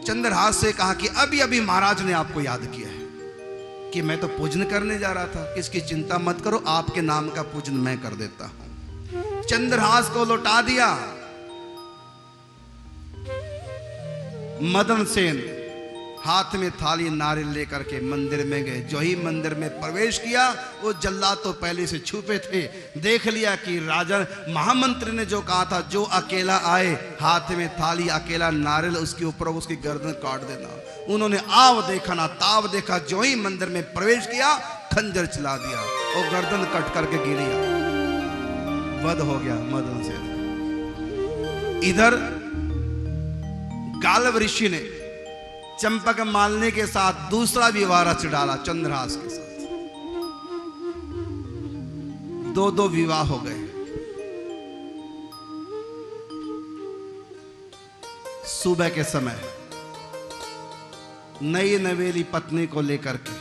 Speaker 1: चंद्रहास से कहा कि अभी अभी महाराज ने आपको याद किया है कि मैं तो पूजन करने जा रहा था, इसकी चिंता मत करो, आपके नाम का पूजन मैं कर देता हूं। चंद्रहास को लौटा दिया। मदन सेन हाथ में थाली नारियल लेकर के मंदिर में गए। जो ही मंदिर में प्रवेश किया, वो जल्लाद तो पहले से छुपे थे, देख लिया कि राजा महामंत्री ने जो कहा था, जो अकेला आए हाथ में थाली अकेला नारियल उसके ऊपर उसकी गर्दन काट देना। उन्होंने आव देखा ना ताव देखा, जो ही मंदिर में प्रवेश किया खंजर चला दिया और गर्दन कट करके गिरी, वध हो गया मदन सेन। इधर गालव ऋषि ने चंपक मालिनी के साथ दूसरा विवाह रच डाला, चंद्रहास के साथ। दो दो विवाह हो गए। सुबह के समय नई नवेली पत्नी को लेकर के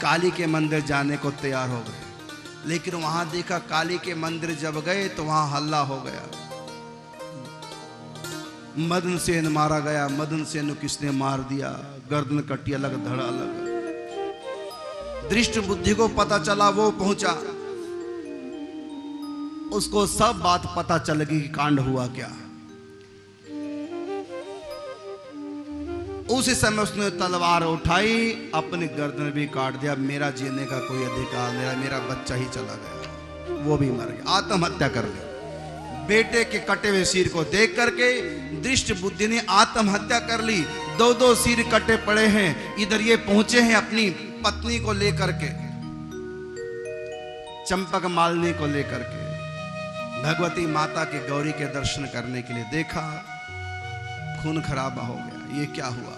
Speaker 1: काली के मंदिर जाने को तैयार हो गए, लेकिन वहां देखा काली के मंदिर जब गए तो वहां हल्ला हो गया। मदन सेन मारा गया, मदन सेन को किसने मार दिया, गर्दन कटी अलग धड़ अलग। दृष्ट बुद्धि को पता चला, वो पहुंचा, उसको सब बात पता चल गई कि कांड हुआ क्या। उसी समय उसने तलवार उठाई, अपनी गर्दन भी काट दिया। मेरा जीने का कोई अधिकार नहीं, मेरा बच्चा ही चला गया, वो भी मर गया, आत्महत्या कर ली। बेटे के कटे हुए सिर को देख करके दृष्ट बुद्धि ने आत्महत्या कर ली। दो दो सिर कटे पड़े हैं। इधर ये पहुंचे हैं अपनी पत्नी को लेकर के, चंपक मालिनी को लेकर के, भगवती माता के गौरी के दर्शन करने के लिए। देखा खून खराबा हो गया, ये क्या हुआ,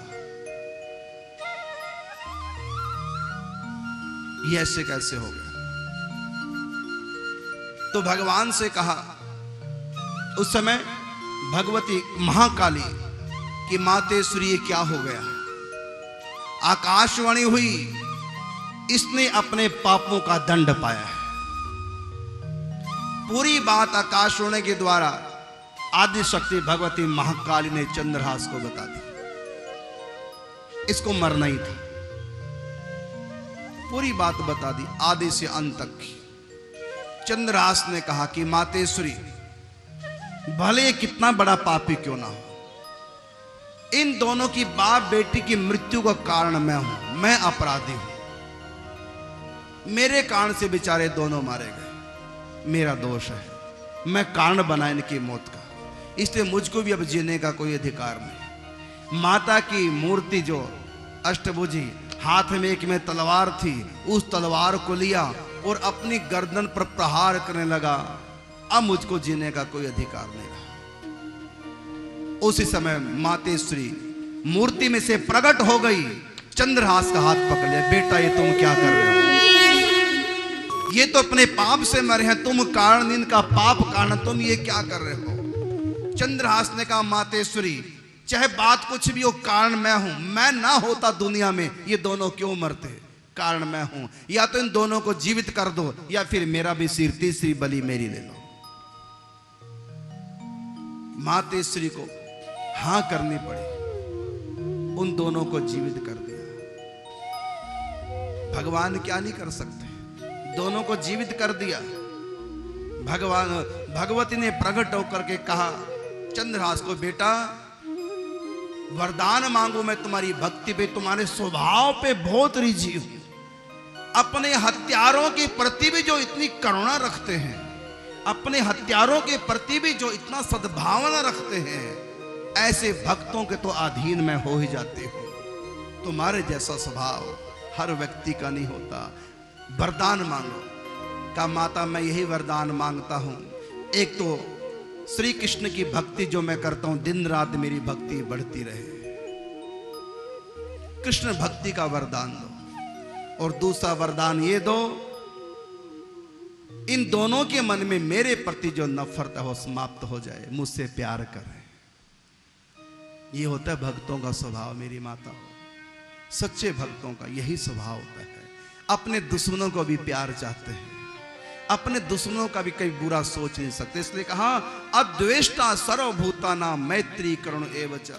Speaker 1: ये ऐसे कैसे हो गया। तो भगवान से कहा, उस समय भगवती महाकाली की मातेश्वरी ये क्या हो गया। आकाशवाणी हुई, इसने अपने पापों का दंड पाया है। पूरी बात आकाशवाणी के द्वारा आदि शक्ति भगवती महाकाली ने चंद्रहास को बता दी। इसको मरना ही था, पूरी बात बता दी आदि से अंत तक की। चंद्रहास ने कहा कि मातेश्वरी, भले कितना बड़ा पापी क्यों ना हो, इन दोनों की बाप बेटी की मृत्यु का कारण मैं हूं, मैं अपराधी हूं। मेरे कारण से बेचारे दोनों मारे गए, मेरा दोष है, मैं कारण बना इनकी मौत का, इसलिए मुझको भी अब जीने का कोई अधिकार नहीं। माता की मूर्ति जो अष्टभुजी, हाथ में एक में तलवार थी, उस तलवार को लिया और अपनी गर्दन पर प्रहार करने लगा। अब मुझको जीने का कोई अधिकार नहीं रहा। उसी समय मातेश्वरी मूर्ति में से प्रकट हो गई, चंद्रहास का हाथ पकड़ लिया। बेटा ये तुम क्या कर रहे हो, ये तो अपने पाप से मरे हैं, तुम कारण, इनका पाप कारण, तुम ये क्या कर रहे हो। चंद्रहास ने कहा, मातेश्वरी चाहे बात कुछ भी हो, कारण मैं हूं, मैं ना होता दुनिया में ये दोनों क्यों मरते, कारण मैं हूं। या तो इन दोनों को जीवित कर दो या फिर मेरा भी सिर, तीसरी बलि मेरी ले लो। मातेश्वरी को हां करनी पड़ी। उन दोनों को जीवित कर दिया। भगवान क्या नहीं कर सकते, दोनों को जीवित कर दिया। भगवती ने प्रकट होकर के कहा चंद्रहास को, बेटा वरदान मांगो, मैं तुम्हारी भक्ति पे, तुम्हारे स्वभाव पे बहुत रिझी हूं। अपने हत्यारों के प्रति भी जो इतनी करुणा रखते हैं, अपने हत्यारों के प्रति भी जो इतना सद्भावना रखते हैं, ऐसे भक्तों के तो अधीन में हो ही जाते हो। तुम्हारे जैसा स्वभाव हर व्यक्ति का नहीं होता। वरदान मांगो। का माता मैं यही वरदान मांगता हूं, एक तो श्री कृष्ण की भक्ति जो मैं करता हूं, दिन रात मेरी भक्ति बढ़ती रहे, कृष्ण भक्ति का वरदान दो। और दूसरा वरदान ये दो, इन दोनों के मन में मेरे प्रति जो नफरत है वो समाप्त हो जाए, मुझसे प्यार करें। ये होता है भक्तों का स्वभाव। मेरी माता, सच्चे भक्तों का यही स्वभाव होता है। अपने दुश्मनों को भी प्यार चाहते हैं, अपने दुश्मनों का भी कभी बुरा सोच नहीं सकते। इसलिए कहा अद्वेष्टा सर्वभूतानां मैत्री करुण एवच।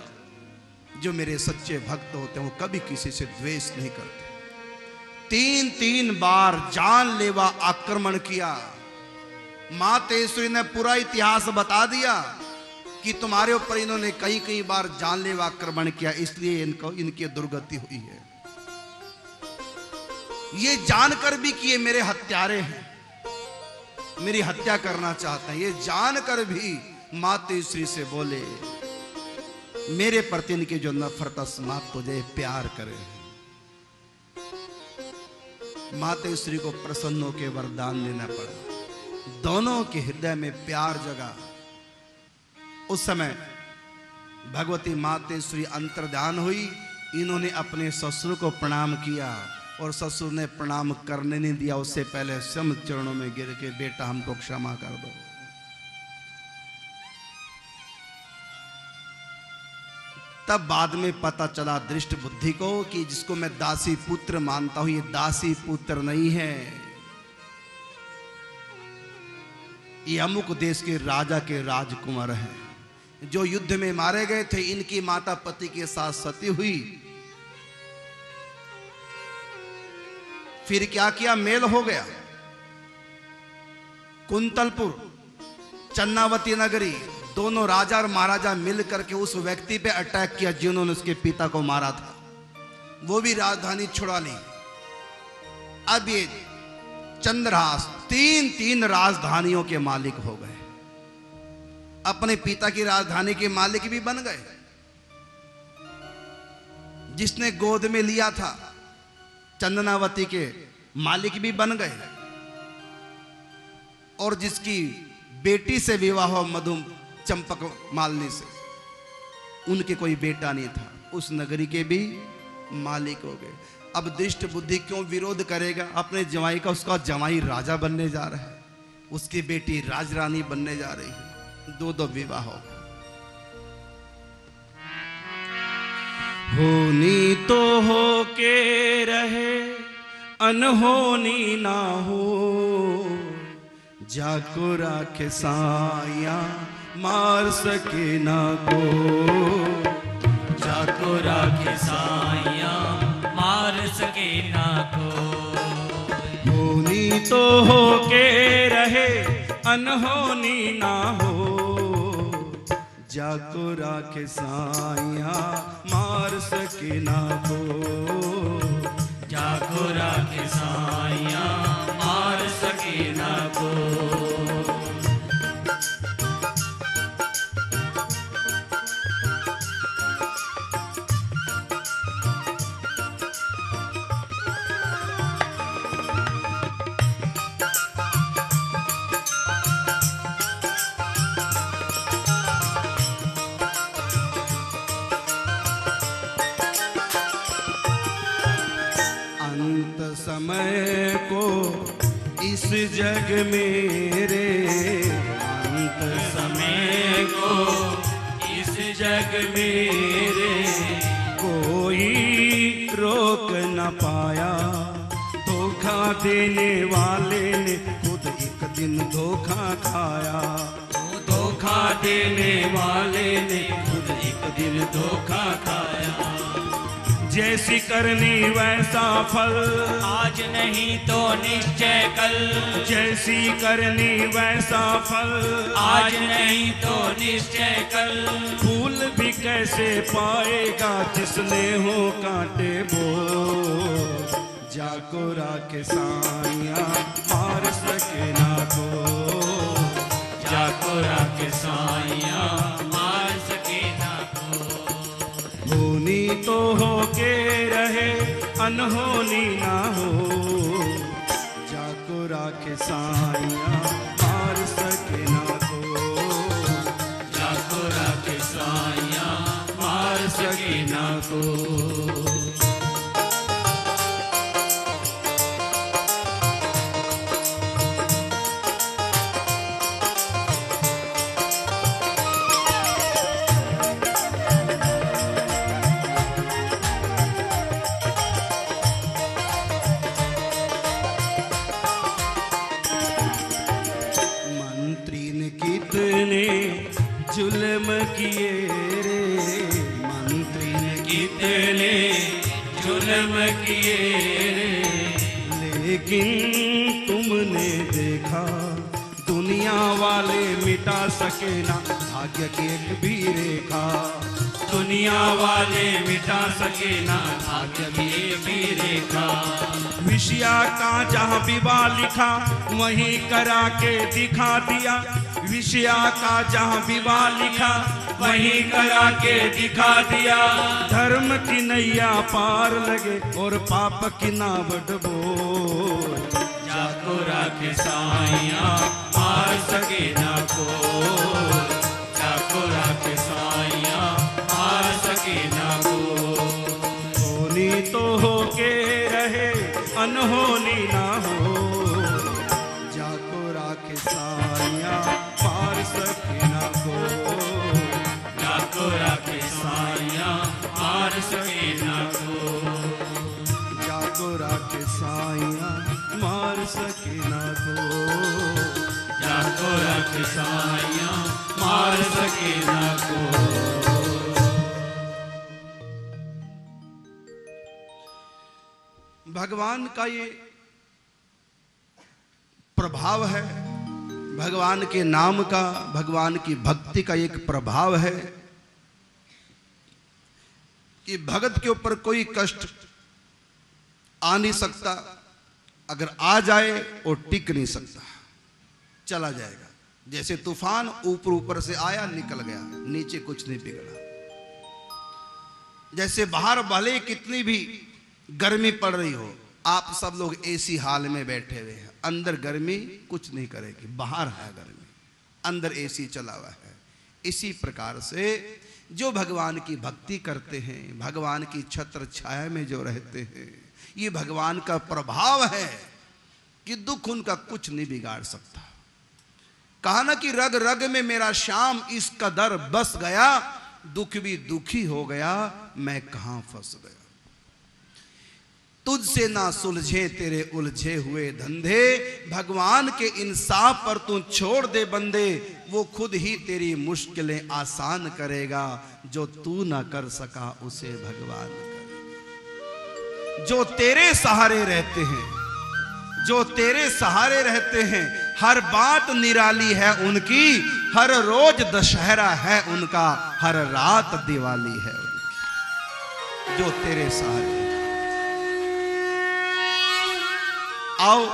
Speaker 1: जो मेरे सच्चे भक्त होते हैं वो कभी किसी से द्वेष नहीं करते। 3 बार जानलेवा आक्रमण किया। मातेश्वरी ने पूरा इतिहास बता दिया कि तुम्हारे ऊपर इन्होंने कई बार जानलेवा आक्रमण किया, इसलिए इनको इनकी दुर्गति हुई है। ये जानकर भी कि ये मेरे हत्यारे हैं, मेरी हत्या करना चाहते हैं, ये जानकर भी मातेश्वरी से बोले मेरे प्रति इनकी जो नफरत समाप्त हो जाए, प्यार करें। मातेश्वरी को प्रसन्न होकर वरदान देना पड़ा। दोनों के हृदय में प्यार जगा। उस समय भगवती मातेश्वरी अंतर्ध्यान हुई। इन्होंने अपने ससुर को प्रणाम किया और ससुर ने प्रणाम करने नहीं दिया, उससे पहले स्वयं चरणों में गिर के बेटा हमको क्षमा कर दो। तब बाद में पता चला दृष्ट बुद्धि को कि जिसको मैं दासी पुत्र मानता हूं, ये दासी पुत्र नहीं है, ये अमुक देश के राजा के राजकुमार हैं जो युद्ध में मारे गए थे। इनकी माता पति के साथ सती हुई, फिर क्या किया, मेल हो गया। कुंतलपुर, चन्नावती नगरी, दोनों राजा और महाराजा मिल करके उस व्यक्ति पे अटैक किया जिन्होंने उसके पिता को मारा था। वो भी राजधानी छुड़ा ली। अब ये चंद्रहास 3 राजधानियों के मालिक हो गए, अपने पिता की राजधानी के मालिक भी बन गए। जिसने गोद में लिया था चंदनावती के मालिक भी बन गए, और जिसकी बेटी से विवाह हुआ मधु चंपक मालिनी से, उनके कोई बेटा नहीं था, उस नगरी के भी मालिक हो गए। अब दुष्ट बुद्धि क्यों विरोध करेगा अपने जवाई का? उसका जवाई राजा बनने जा रहा है, उसकी बेटी राजरानी बनने जा रही है। 2 विवाह हो गए।
Speaker 3: होनी तो हो के रहे, अनहोनी ना हो, जाको राखे साया मार सके ना को,
Speaker 2: जाको राखे साया मार सके ना को।
Speaker 3: होनी तो हो के रहे, अनहोनी ना हो, जाको राखे साया मार सके ना को,
Speaker 2: जाको राखे साया मार सके ना को।
Speaker 3: समय को इस जग मेरे, अंत
Speaker 2: समय को इस जग मेरे,
Speaker 3: कोई रोक न पाया। धोखा देने वाले ने खुद एक दिन धोखा खाया,
Speaker 2: धोखा देने वाले ने खुद एक दिन धोखा खाया।
Speaker 3: जैसी करनी वैसा फल,
Speaker 2: आज नहीं तो निश्चय कल।
Speaker 3: जैसी करनी वैसा फल,
Speaker 2: आज नहीं तो निश्चय कल।
Speaker 3: फूल भी कैसे पाएगा जिसने हो कांटे बोल। जाको राखे साइया मार सके ना को,
Speaker 2: जाको राखे साइया मार सके ना को।
Speaker 3: होनी तो हो के रहे अनहोनी ना हो। जाको राखे साइया मार सके ना को,
Speaker 2: जाको राखे साइया मार सके ना को।
Speaker 3: जुल्म किए रे मंत्री ने,
Speaker 2: कितने जुल्म किए रे।
Speaker 3: लेकिन तुमने देखा दुनिया वाले मिटा सके ना भाग्य की एक भी रेखा।
Speaker 2: दुनिया वाले मिटा सके ना भाग्य की एक भी रेखा।
Speaker 3: विषया का जहाँ विवाह लिखा वहीं करा के दिखा दिया। विषया का जहाँ विवाह लिखा
Speaker 2: वहीं करा के दिखा दिया।
Speaker 3: धर्म की नैया पार लगे और पाप की नाव डबो।
Speaker 2: जाको राखे साइया मार सके ना को, जाको राखे साइया मार सके ना को।
Speaker 3: होनी तो हो के रहे अनहोनी ना हो। जाको राखे साइया मार सके ना को,
Speaker 2: जाको राखे साइया मार सके ना को।
Speaker 3: जाको राखे साइया मार सके ना को,
Speaker 2: जाको राखे साइया मार सके ना को।
Speaker 1: भगवान का ये प्रभाव है, भगवान के नाम का, भगवान की भक्ति का एक प्रभाव है कि भगत के ऊपर कोई कष्ट आ नहीं सकता। अगर आ जाए वो टिक नहीं सकता, चला जाएगा। जैसे तूफान ऊपर ऊपर से आया निकल गया, नीचे कुछ नहीं बिगड़ा। जैसे बाहर भले कितनी भी गर्मी पड़ रही हो, आप सब लोग एसी हाल में बैठे हुए हैं, अंदर गर्मी कुछ नहीं करेगी। बाहर है गर्मी, अंदर एसी चला हुआ है। इसी प्रकार से जो भगवान की भक्ति करते हैं, भगवान की छत्र छाया में जो रहते हैं, ये भगवान का प्रभाव है कि दुख उनका कुछ नहीं बिगाड़ सकता। कहा ना कि रग रग में मेरा श्याम इस कदर बस गया, दुख भी दुखी हो गया, मैं कहां फंस गया। तुझसे ना सुलझे तेरे उलझे हुए धंधे, भगवान के इंसाफ पर तू छोड़ दे बंदे, वो खुद ही तेरी मुश्किलें आसान करेगा। जो तू ना कर सका उसे भगवान करेगा। जो तेरे सहारे रहते हैं, जो तेरे सहारे रहते हैं, हर बात निराली है उनकी, हर रोज दशहरा है उनका, हर रात दिवाली है उनकी। जो तेरे सहारे। आओ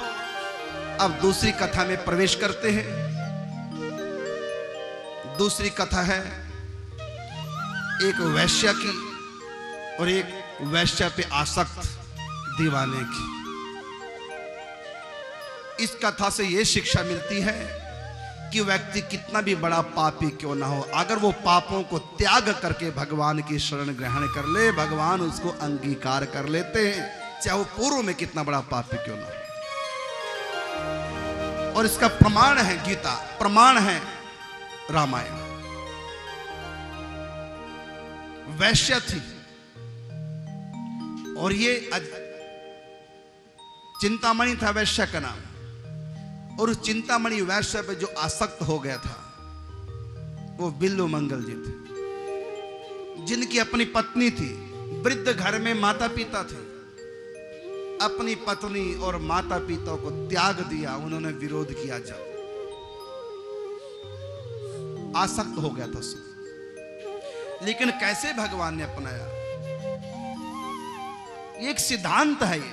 Speaker 1: अब दूसरी कथा में प्रवेश करते हैं। दूसरी कथा है एक वैश्या की और एक वैश्या पे आसक्त दीवाने की। इस कथा से यह शिक्षा मिलती है कि व्यक्ति कितना भी बड़ा पापी क्यों ना हो, अगर वो पापों को त्याग करके भगवान की शरण ग्रहण कर ले, भगवान उसको अंगीकार कर लेते हैं, चाहे वो पूर्व में कितना बड़ा पापी क्यों ना हो। और इसका प्रमाण है गीता, प्रमाण है रामायण। वैश्य थी और ये चिंतामणि था वैश्य का नाम, और उस चिंतामणि वैश्य पे जो आसक्त हो गया था वो बिल्लू मंगल जी थे, जिनकी अपनी पत्नी थी। वृद्ध घर में माता पिता थे, अपनी पत्नी और माता पिता को त्याग दिया, उन्होंने विरोध किया, जब आसक्त हो गया था उससे। लेकिन कैसे भगवान ने अपनाया, एक सिद्धांत है ये।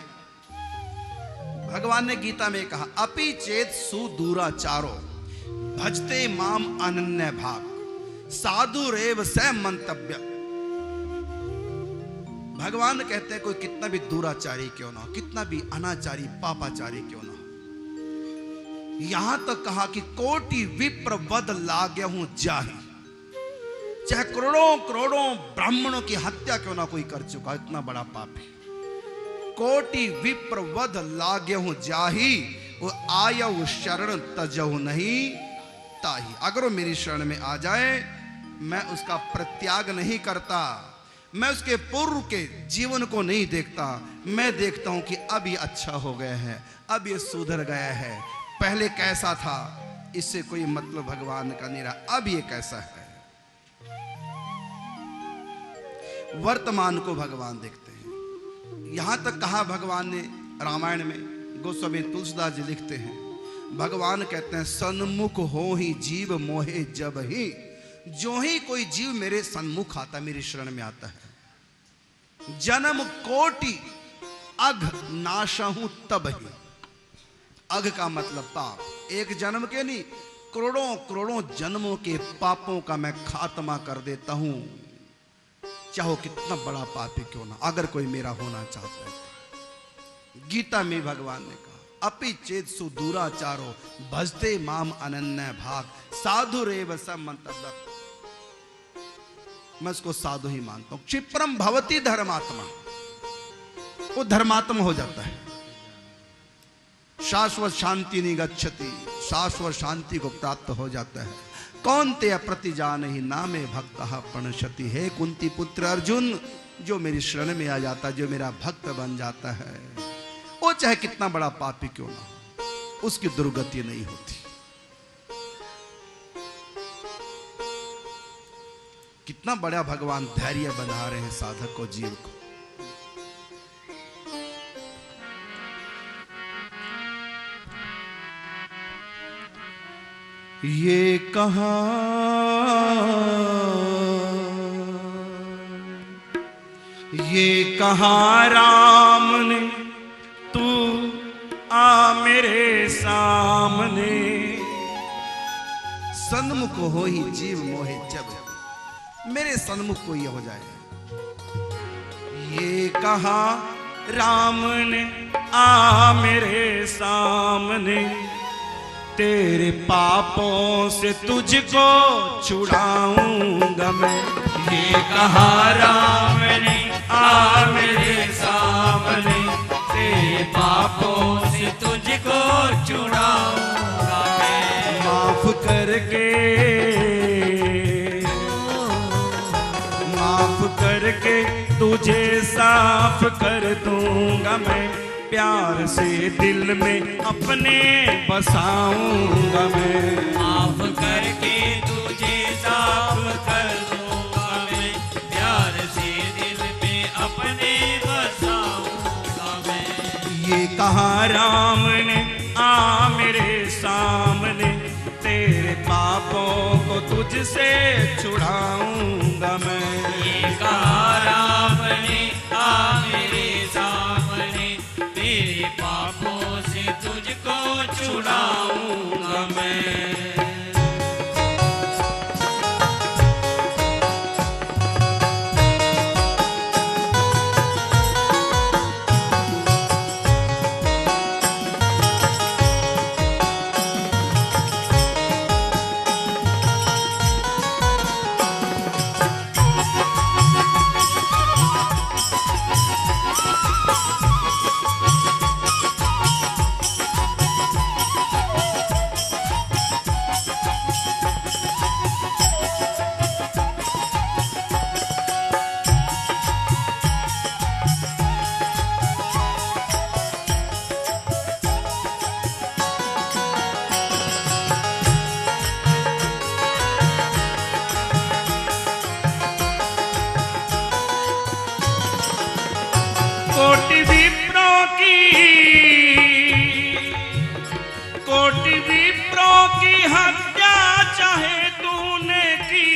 Speaker 1: भगवान ने गीता में कहा, अपि चेत सुदूराचारो भजते माम अनन्य भाग साधु रेव स मंतव्य। भगवान कहते हैं कोई कितना भी दुराचारी क्यों ना हो, कितना भी अनाचारी पापाचारी क्यों ना हो, यहां तक कहा कि कोटि विप्र वध लाग्यहु जाहि, चाहे करोड़ों करोड़ों ब्राह्मणों की हत्या क्यों ना कोई कर चुका, इतना बड़ा पापी, कोटि विप्र वध लाग्यहु जाहि, वो आयहु शरण तजहु नहीं ताहि। अगर वो मेरी शरण में आ जाए, मैं उसका प्रत्याग नहीं करता, मैं उसके पूर्व के जीवन को नहीं देखता, मैं देखता हूं कि अब ये अच्छा हो गया है, अब ये सुधर गया है, पहले कैसा था इससे कोई मतलब भगवान का नहीं रहा, अब ये कैसा है। वर्तमान को भगवान देखते हैं। यहां तक कहा भगवान ने रामायण में, गोस्वामी तुलसीदास जी लिखते हैं, भगवान कहते हैं सन्मुख हो ही जीव मोहे जब ही, जो ही कोई जीव मेरे सन्मुख आता, मेरी शरण में आता है, जन्म कोटि अघ नाशहु तब ही। अघ का मतलब पाप, एक जन्म के नहीं, करोड़ों करोड़ों जन्मों के पापों का मैं खात्मा कर देता हूं, चाहो कितना बड़ा पापी क्यों ना, अगर कोई मेरा होना चाहता है। गीता में भगवान ने कहा, अपि चेत सुदूराचारो भजते माम अनन्य भाग साधु रेव स मंतव्य। मैं उसको साधु ही मानता हूं। क्षिप्रम भवति धर्मात्मा, वो धर्मात्मा हो जाता है, शाश्वत शांति निगच्छति, शाश्वत शांति को प्राप्त हो जाता है। कौन ते प्रति जान ही नामे भक्त प्रणशति। हे कुंती पुत्र अर्जुन, जो मेरी शरण में आ जाता, जो मेरा भक्त बन जाता है, वो चाहे कितना बड़ा पापी क्यों ना हो, उसकी दुर्गति नहीं होती। कितना बड़ा भगवान धैर्य बना रहे हैं साधक को, जीव को। ये कहा राम ने, तू आ मेरे सामने, सन्मुख हो ही जीव मोहे जब, मेरे सन्मुख को ये हो जाए। ये कहा राम ने, आ मेरे सामने, तेरे पापों से तुझको छुड़ाऊंगा मैं।
Speaker 2: ये कहा राम ने, आ मेरे सामने, तेरे पापों से तुझको छुड़ाऊंगा मैं।
Speaker 3: माफ करके, माफ करके तुझे साफ कर दूंगा मैं, प्यार से दिल में अपने बसाऊंगा मैं।
Speaker 2: माफ करके तुझे साफ कर दूंगा मैं, प्यार से दिल में अपने बसाऊंगा मैं।
Speaker 3: ये कहा राम ने, आ मेरे सामने, तेरे पापों को तुझसे छुड़ाऊंगा मैं।
Speaker 2: ये कहा राम ने, आ मेरे सामने, तेरे पापों से तुझको छुड़ाऊंगा मैं।
Speaker 3: हत्या चाहे तूने की,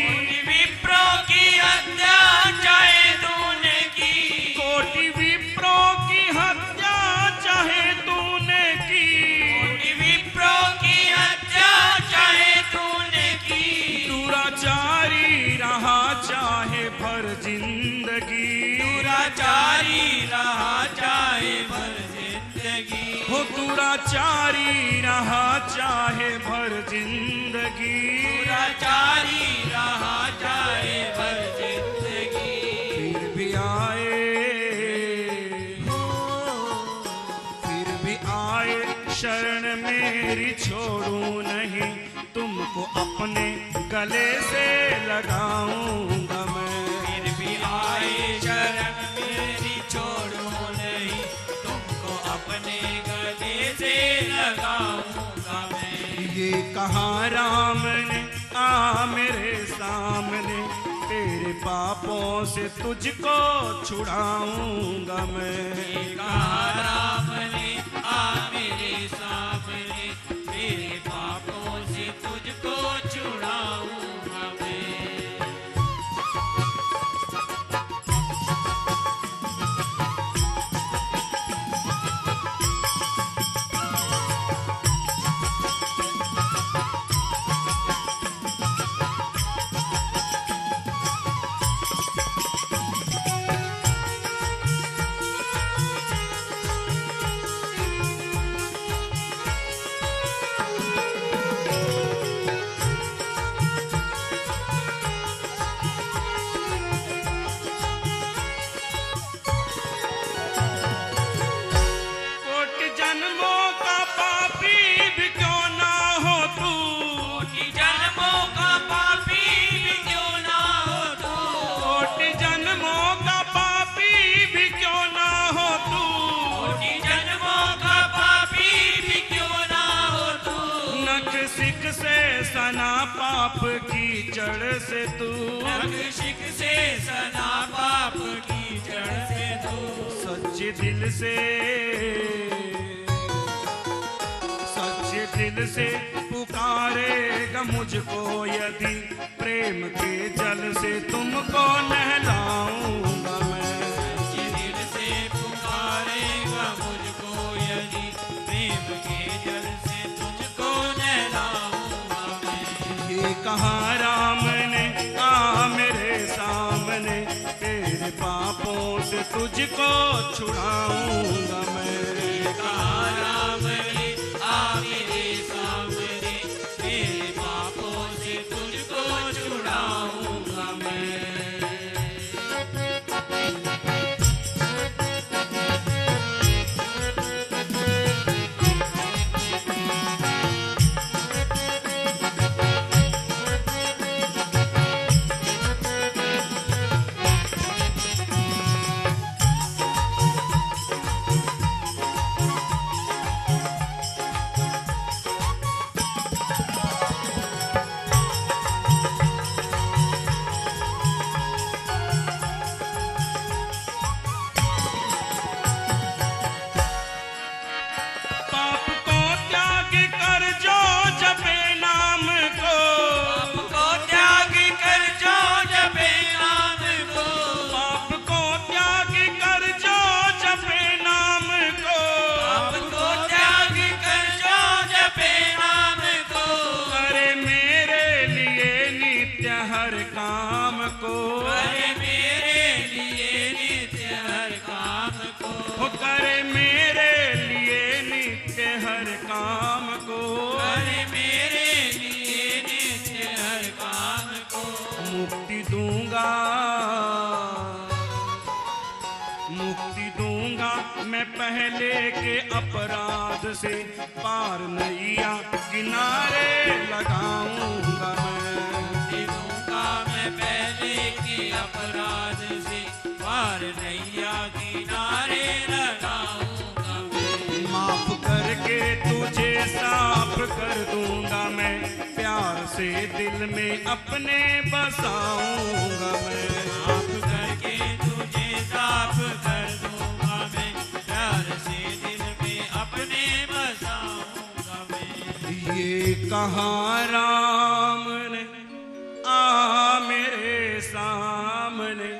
Speaker 2: कोटि विप्रों की हत्या चाहे तूने की,
Speaker 3: कोटि विप्रों की हत्या चाहे तूने की,
Speaker 2: कोटि विप्रों की हत्या चाहे तूने की,
Speaker 3: दुराचारी रहा चाहे भर जिंदगी,
Speaker 2: दुराचारी रहा चाहे भर जिंदगी,
Speaker 3: हो दुराचारी रहा चाहे भर जिंदगी,
Speaker 2: दुराचारी रहा चाहे भर जिंदगी,
Speaker 3: फिर भी आए शरण मेरी छोड़ू नहीं, तुमको अपने गले से लगाऊंगा मैं।
Speaker 2: फिर भी आए शरण मेरी छोड़ो नहीं, तुमको अपने गले से लगाऊंगा मैं।
Speaker 3: ये कहा राम ने आ मेरे सामने, तेरे पापों से तुझको छुड़ाऊंगा मैं।
Speaker 2: कहा राम ने आ मेरे सामने, तेरे पापों से तुझको छुड़ाऊंगा मैं।
Speaker 3: कोटि जन्मों का पापी भी क्यों ना हो तू,
Speaker 2: कोटि जन्मों का पापी भी क्यों ना हो तू,
Speaker 3: कोटि जन्मों का पापी भी क्यों ना हो तू,
Speaker 2: कोटि जन्मों का पापी भी क्यों ना हो तू,
Speaker 3: नख सिख से सना पाप की जड़ से तू,
Speaker 2: नखशिख से सना पाप की जड़ से तू,
Speaker 3: सच्चे दिल से पुकारेगा मुझको यदि, प्रेम के जल से तुमको नहलाऊंगा मैं।
Speaker 2: सच्चे दिल से पुकारेगा मुझको यदि, प्रेम के जल से तुझको नहलाऊंगा मैं।
Speaker 3: ये कहा राम ने आ मेरे सामने, तेरे पापों से तुझको छुड़ाऊंगा मैं।
Speaker 2: कहा राम ने आ मेरे सामने, तेरे पापों से तुझको छुड़ाऊंगा मैं।
Speaker 3: पाप को त्याग कर जो जपे नाम को,
Speaker 2: पाप को त्याग कर जो जपे नाम को,
Speaker 3: पाप को त्याग कर जो जपे नाम को,
Speaker 2: पाप को त्याग कर जो जपे नाम को,
Speaker 3: करे मेरे लिए नित्य हर काम को,
Speaker 2: करे मेरे लिए नित्य हर काम को,
Speaker 3: वो करे मेरे लिए नित्य हर काम को,
Speaker 2: करे मेरे लिए नित्य हर काम को,
Speaker 3: मुक्ति दूंगा मैं पहले के अपराध से, पार नैया किनारे लगाऊंगा
Speaker 2: मैं पहले के अपराध से, पार नैया किनारे लगाऊंगा मैं।
Speaker 3: माफ करके तुझे साफ कर दूंगा मैं, प्यार से दिल में अपने बसाऊंगा मैं।
Speaker 2: माफ करके तुझे साफ कर दूंगा मैं, प्यार से दिल में अपने बसाऊंगा मैं।
Speaker 3: ये कहा राम ने आ मेरे सामने,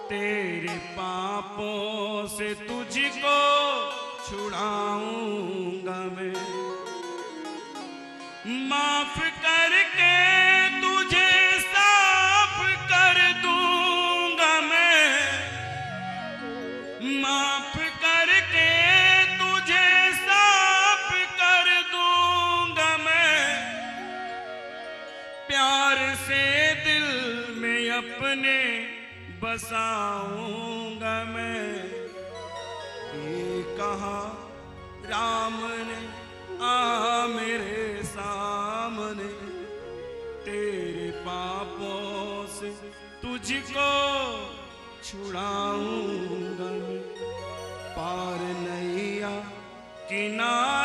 Speaker 3: तेरे पापों से तुझको छुड़ाऊंगा मैं, माफ करके तुझे साफ कर दूंगा मैं, माफ करके तुझे साफ कर दूंगा मैं, प्यार से दिल में अपने बसाऊंगा मैं। ये कहा राम ने आ मेरे सामने, तेरे पापों से तुझको छुड़ाऊंगा मैं, पार नैया किनारे